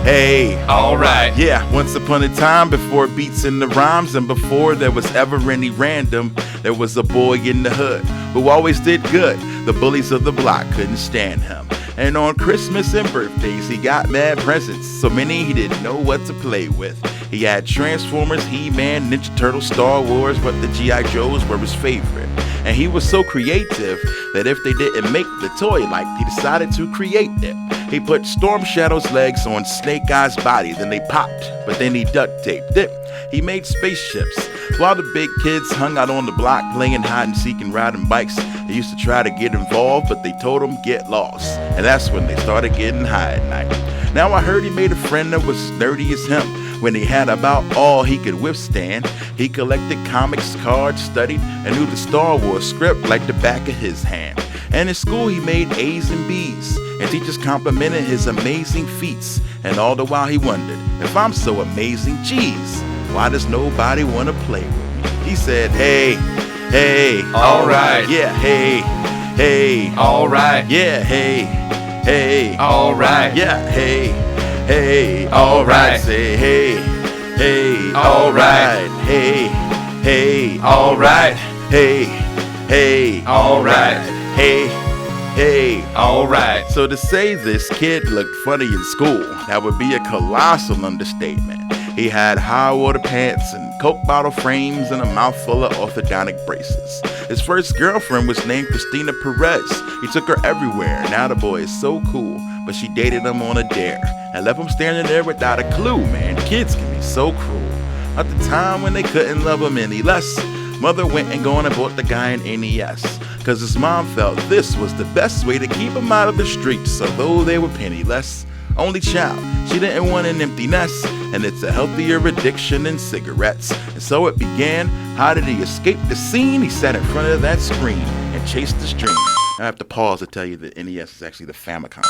hey. All right. Yeah, once upon a time, before beats and the rhymes, and before there was ever any random, there was a boy in the hood who always did good. The bullies of the block couldn't stand him. And on Christmas and birthdays, he got mad presents, so many he didn't know what to play with. He had Transformers, He-Man, Ninja Turtles, Star Wars, but the G.I. Joes were his favorite. And he was so creative that if they didn't make the toy liked, he decided to create it. He put Storm Shadow's legs on Snake Eye's body, then they popped, but then he duct taped it. He made spaceships, while the big kids hung out on the block playing hide and seek and riding bikes. They used to try to get involved, but they told him get lost, and that's when they started getting high at night. Now I heard he made a friend that was nerdy as him, when he had about all he could withstand. He collected comics, cards, studied, and knew the Star Wars script like the back of his hand. And in school he made A's and B's, and teachers complimented his amazing feats. And all the while he wondered, if I'm so amazing, geez, why does nobody want to play with me? He said, hey, hey, alright. Yeah, hey, hey, Alright. yeah, hey, hey, Alright. yeah, hey, hey, Alright. Say hey, hey, Alright. hey, hey, Alright. hey, hey, Alright. hey, hey, Alright. So to say this kid looked funny in school, that would be a colossal understatement. He had high water pants and Coke bottle frames and a mouthful of orthodontic braces. His first girlfriend was named Christina Perez. He took her everywhere. Now the boy is so cool, but she dated him on a dare and left him standing there without a clue. Man, kids can be so cruel. At the time when they couldn't love him any less, mother went and gone and bought the guy an NES, cause his mom felt this was the best way to keep him out of the streets, although they were penniless. Only child, she didn't want an empty nest, and it's a healthier addiction than cigarettes. And so it began. How did he escape the scene? He sat in front of that screen and chased his dream. I have to pause to tell you that NES is actually the Famicom.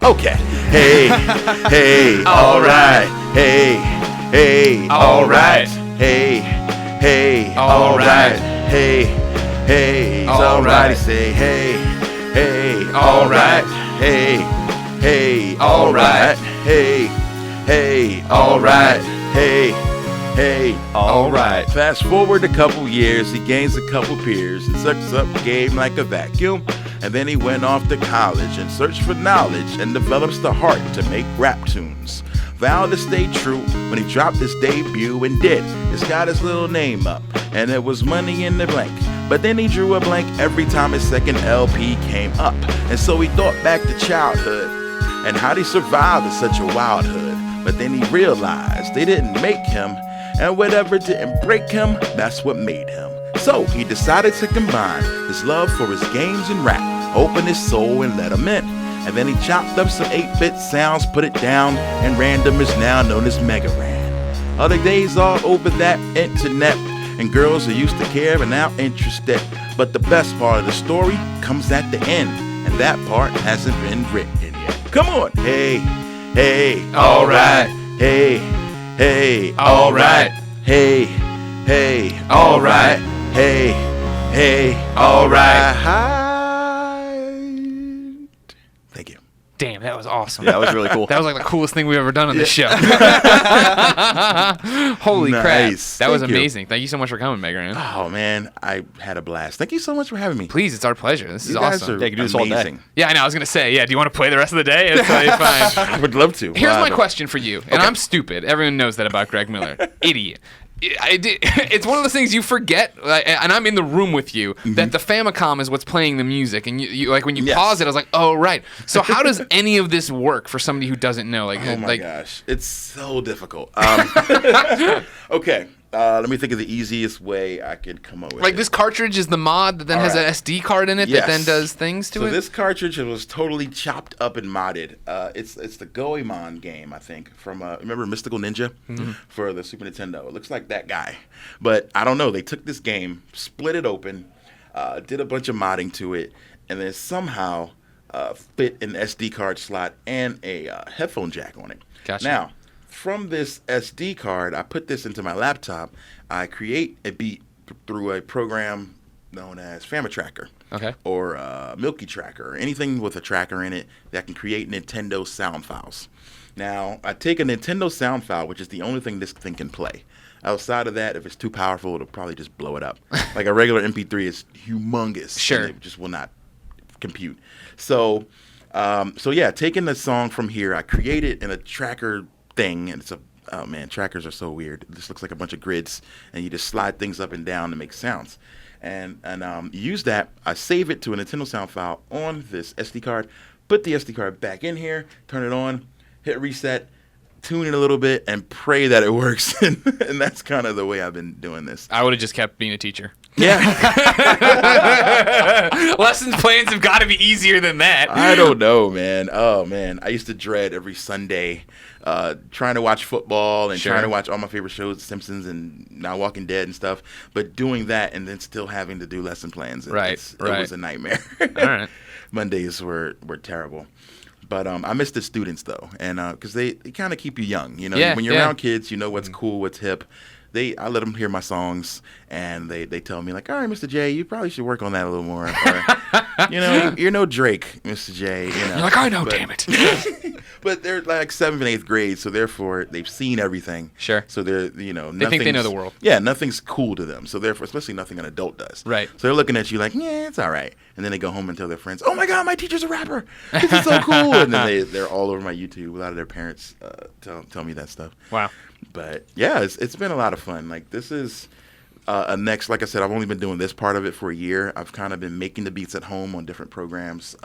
Okay. Hey, hey, alright. Hey, hey, alright. Hey, hey, alright. Hey, hey, alright. He say hey, hey, alright. Hey, hey, alright. Hey, hey, alright. Hey, hey, alright. Fast forward a couple years, he gains a couple peers and sucks up game like a vacuum. And then he went off to college and searched for knowledge and develops the heart to make rap tunes. Vowed to stay true when he dropped his debut and did. It's got his little name up, and it was money in the blank. But then he drew a blank every time his second LP came up. And so he thought back to childhood and how'd he survive in such a wild hood. But then he realized they didn't make him, and whatever didn't break him, that's what made him. So he decided to combine his love for his games and rap, open his soul and let him in. And then he chopped up some 8-bit sounds, put it down, and Random is now known as MegaRan. Other days all over that internet, and girls who used to care are now interested. But the best part of the story comes at the end, and that part hasn't been written yet. Come on, hey, hey, alright, hey, hey, alright, hey, hey, alright, hey, hey, alright. Thank you. Damn, that was awesome. Yeah, that was really cool. That was like the coolest thing we've ever done on this show. Holy crap. Nice. That was Thank you. amazing. Thank you so much for coming, MegaRan. Oh man, I had a blast. Thank you so much for having me. Please, it's our pleasure. This is You guys awesome. are Yeah, you can do this all day. amazing. Yeah, I know. I was going to say, yeah, do you want to play the rest of the day? It's totally fine. I would love to. Here's my Wow. question for you, and I'm stupid. Everyone knows that about Greg Miller. Idiot. It's one of those things you forget, and I'm in the room with you, that the Famicom is what's playing the music, and you like when you Yes. pause it, I was like, oh right. So how does any of this work for somebody who doesn't know? Like, Oh my like gosh, it's so difficult. Okay, let me think of the easiest way I could come up with like it. this cartridge is the mod that then has Alright. an SD card in it that then Yes. does things to So it. this cartridge was totally chopped up and modded. It's the Goemon game, I think, from remember Mystical Ninja for the Super Nintendo. It looks like that guy, but I don't know. They took this game, split it open, did a bunch of modding to it, and then somehow fit an SD card slot and a headphone jack on it. Gotcha. Now, from this SD card, I put this into my laptop. I create a beat through a program known as Famitracker. Okay. Or Milky Tracker, or anything with a tracker in it that can create Nintendo sound files. Now, I take a Nintendo sound file, which is the only thing this thing can play. Outside of that, if it's too powerful, it'll probably just blow it up. Like a regular MP3 is humongous. Sure. And it just will not compute. So yeah, taking the song from here, I create it in a tracker thing, and it's a, oh man, trackers are so weird. This looks like a bunch of grids, and you just slide things up and down to make sounds. And use that. I save it to a Nintendo sound file on this SD card, put the SD card back in here, turn it on, hit reset, tune it a little bit, and pray that it works. And that's kind of the way I've been doing this. I would have just kept being a teacher. Yeah. Lessons plans have got to be easier than that. I don't know, man. Oh, man. I used to dread every Sunday trying to watch football and Sure. trying to watch all my favorite shows, Simpsons and now Walking Dead and stuff. But doing that and then still having to do lesson plans. Right, It right. was a nightmare. All right. Mondays were terrible. But I miss the students, though, and because they kind of keep you young. You know, Yeah, when you're yeah. around kids, you know what's cool, what's hip. I let them hear my songs, and they tell me, like, all right, Mr. J, you probably should work on that a little more. Or, you know, you're no Drake, Mr. J. You know. You're like, I know, damn it. But they're like 7th and 8th grade, so therefore they've seen everything. Sure. So they're, you know, They think they know nothing's- the world. Yeah, nothing's cool to them. So therefore, especially nothing an adult does. Right. So they're looking at you like, yeah, it's all right. And then they go home and tell their friends, oh my God, my teacher's a rapper. This is so cool. And then they're all over my YouTube. A lot of their parents tell me that stuff. Wow. But yeah, it's been a lot of fun. Like this is a next, like I said, I've only been doing this part of it for a year. I've kind of been making the beats at home on different programs,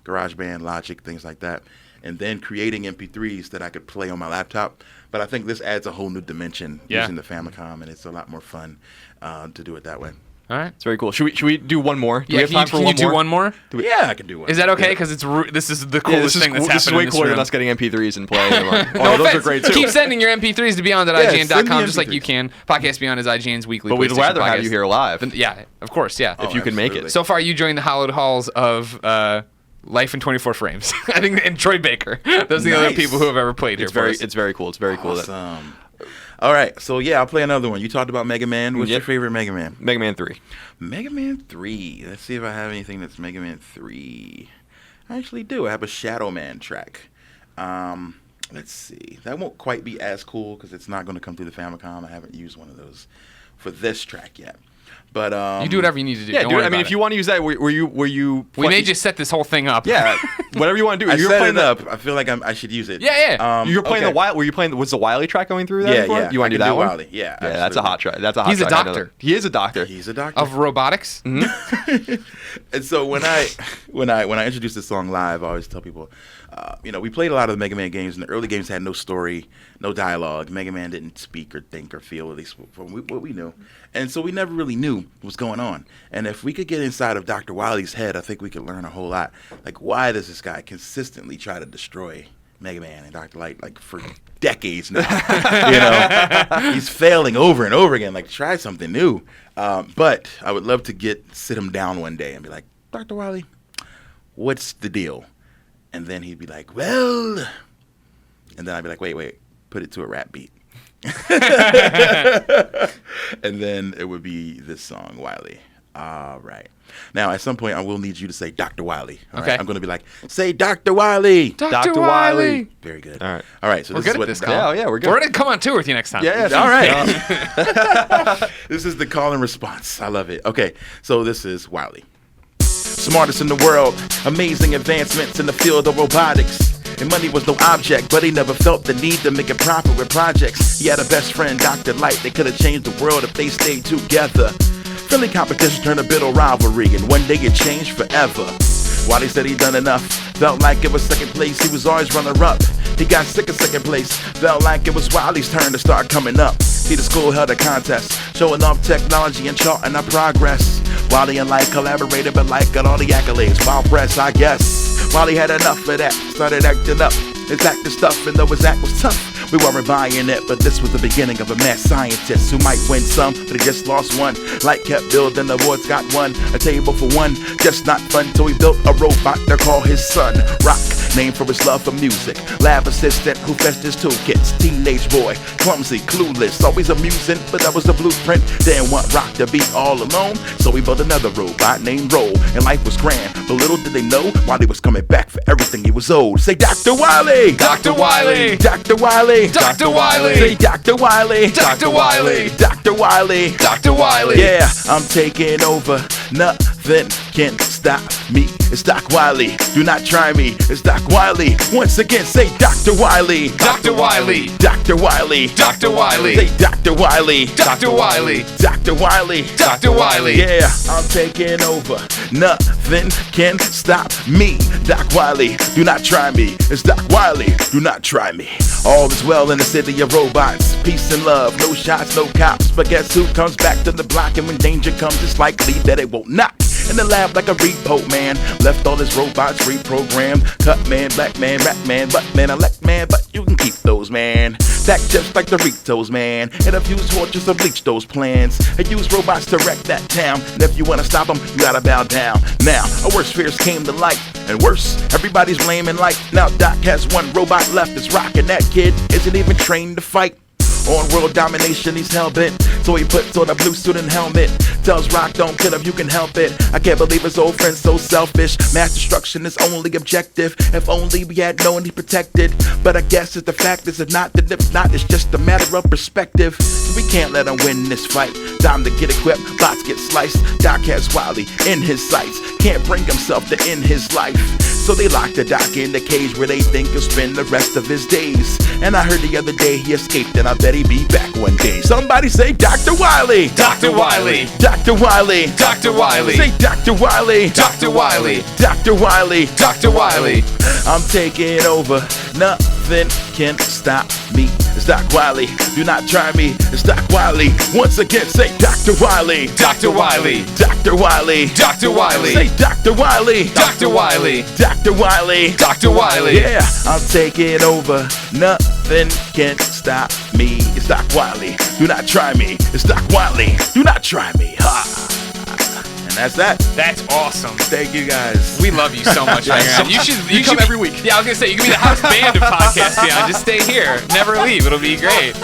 GarageBand, Logic, things like that, and then creating MP3s that I could play on my laptop. But I think this adds a whole new dimension using the Famicom, and it's a lot more fun to do it that way. All right. It's very cool. Should we do one more? Do we Yeah, have time for can you one do more? one more? Yeah, I can do one. Is that okay? Because this is the coolest thing that's this is happened way in this cooler room. than us getting MP3s and playing them. No Those are offense. great too. Keep sending your MP3s to beyond at Yeah, send ign.com me just like you MP3s. can. Podcast Beyond is IGN's weekly But we'd PlayStation rather have podcast. you here live. Yeah, of course, yeah. if you can make it. absolutely. So far, you joined the hallowed halls of Life in 24 Frames. I think, and Troy Baker. Those are the other Nice. people who have ever played here. It's very, for us. it's very cool. It's very cool. That Awesome. All right, so yeah, I'll play another one. You talked about Mega Man. What's your Yep. favorite Mega Man? Mega Man 3. Mega Man 3. Let's see if I have anything that's Mega Man 3. I actually do. I have a Shadow Man track. Let's see. That won't quite be as cool because it's not going to come through the Famicom. I haven't used one of those for this track yet. But You do whatever you need to do. Yeah, Don't dude. worry I mean, about if you want to use that, were you? we made you set this whole thing up. Yeah, whatever you want to do. I You were set playing it up. I feel like I should use it. Yeah. You were playing okay. the Wile. Were you playing? Was the Wily track going through there? Yeah, before? yeah. You want to do I that can one? Wily. Yeah, Yeah, that's a absolutely. hot track. That's a hot He's a track. I know doctor. that. He is a doctor. He's a doctor. Of robotics. And so when I introduce this song live, I always tell people, we played a lot of the Mega Man games, and the early games had no story, no dialogue. Mega Man didn't speak or think or feel, at least from what we knew. And so we never really knew what was going on. And if we could get inside of Dr. Wily's head, I think we could learn a whole lot. Like, why does this guy consistently try to destroy Mega Man and Dr. Light, like, for decades now? He's failing over and over again. Like, try something new. But I would love to sit him down one day and be like, Dr. Wily, what's the deal? And then he'd be like, well, and then I'd be like, wait, put it to a rap beat. And then it would be this song, Wily. All right. Now, at some point, I will need you to say Dr. Wily. All Okay. right? I'm going to be like, say Dr. Wily. Dr. Wily. Very good. All right. All right. So We're this good is what at this, the- Colin. Yeah, we're good. We're going to come on tour with you next time. Yeah. All right. This is the call and response. I love it. Okay, so this is Wily. Smartest in the world, amazing advancements in the field of robotics. And money was no object, but he never felt the need to make it proper with projects. He had a best friend, Dr. Light. They could have changed the world if they stayed together. Friendly competition turned a bitter rivalry, and one day it changed forever. Wally said he done enough, felt like it was second place, he was always runner-up. He got sick of second place, felt like it was Wally's turn to start coming up. See, the school held a contest, showing off technology and charting our progress. Wally and Light collaborated, but Light got all the accolades, wild press, I guess. Wally had enough of that, started acting up. His acting stuff, and though his act was tough, we weren't buying it, but this was the beginning of a mad scientist who might win some, but he just lost one. Light kept building, awards got one, a table for one, just not fun, so he built a robot to call his son Rock, named for his love for music. Lab assistant who fetched his toolkits. Teenage boy, clumsy, clueless, always amusing, but that was the blueprint. Didn't want Rock to be all alone, so he built another robot named Roll, and life was grand, but little did they know Wally was coming back for everything he was owed. Say Dr. Wily! Dr. Wily. Dr. Wily! Dr. Wily. Say Dr. Wily! Dr. Wily. Dr. Wily! Dr. Wily. Yeah, I'm taking over. Nothing can stop me. It's Doc Wiley. Do not try me. It's Doc Wiley. Once again, say Dr. Wiley. Dr. Wiley. Dr. Wiley. Dr. Wiley. Say Dr. Wiley. Dr. Wiley. Dr. Wiley. Dr. Wiley. Yeah, I'm taking over. Nothing can stop me. Doc Wiley. Do not try me. It's Doc Wiley. Do not try me. All is well in the city of robots. Peace and love. No shots, no cops. But guess who comes back to the block? And when danger comes, it's likely that it won't knock. In the lab like a repo man. Left all his robots reprogrammed. Cut man, black man, rap man, butt man, elect man. But you can keep those, man. Stack chips like Doritos, man. And a few torches to bleach those plans. And use robots to wreck that town. And if you wanna stop them, you gotta bow down. Now, our worst fears came to light. And worse, everybody's lame and light. Now Doc has one robot left that's rocking. That kid isn't even trained to fight. On world domination, he's hell-bent. So he puts on a blue suit and helmet. Tells Rock, don't kill if you can help it. I can't believe his old friend's so selfish. Mass destruction is only objective. If only we had known he protected. But I guess it's the fact is if not, then if not, it's just a matter of perspective. We can't let him win this fight. Time to get equipped, lots get sliced. Doc has Wiley in his sights. Can't bring himself to end his life. So they locked the Doc in the cage where they think he'll spend the rest of his days. And I heard the other day he escaped, and I bet he'll be back one day. Somebody say Dr. Wiley. Dr. Wiley. Dr. Wiley. Dr. Wiley. Say Dr. Wiley. Dr. Wiley. Dr. Wiley. Dr. Wiley. I'm taking over. Nothing can stop me. It's Doc Wiley. Do not try me. It's Doc Wiley. Once again, say Dr. Wiley. Dr. Wiley. Dr. Wiley. Dr. Wiley. Say Dr. Wiley. Dr. Wiley. Dr. Wiley. Dr. Wiley. Yeah, I'm taking over. Nothing can stop me. It's Doc Wiley. Do not try me. It's Doc Wiley. Do not try me. Ha. And that's that. That's awesome. Thank you guys. We love you so much, MegaRan. You come should every week. Yeah, I was gonna say you can be the house band of Podcast Beyond. Just stay here, never leave. It'll be great.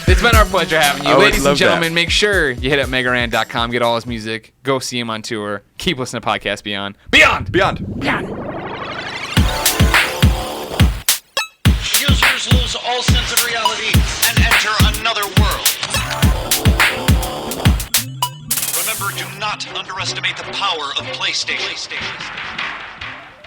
It's been our pleasure having you, I would ladies and love gentlemen. that. Make sure you hit up MegaRan.com, get all his music, go see him on tour. Keep listening to Podcast Beyond. Beyond. Users lose all sense of reality and enter another world. Remember, do not underestimate the power of PlayStation.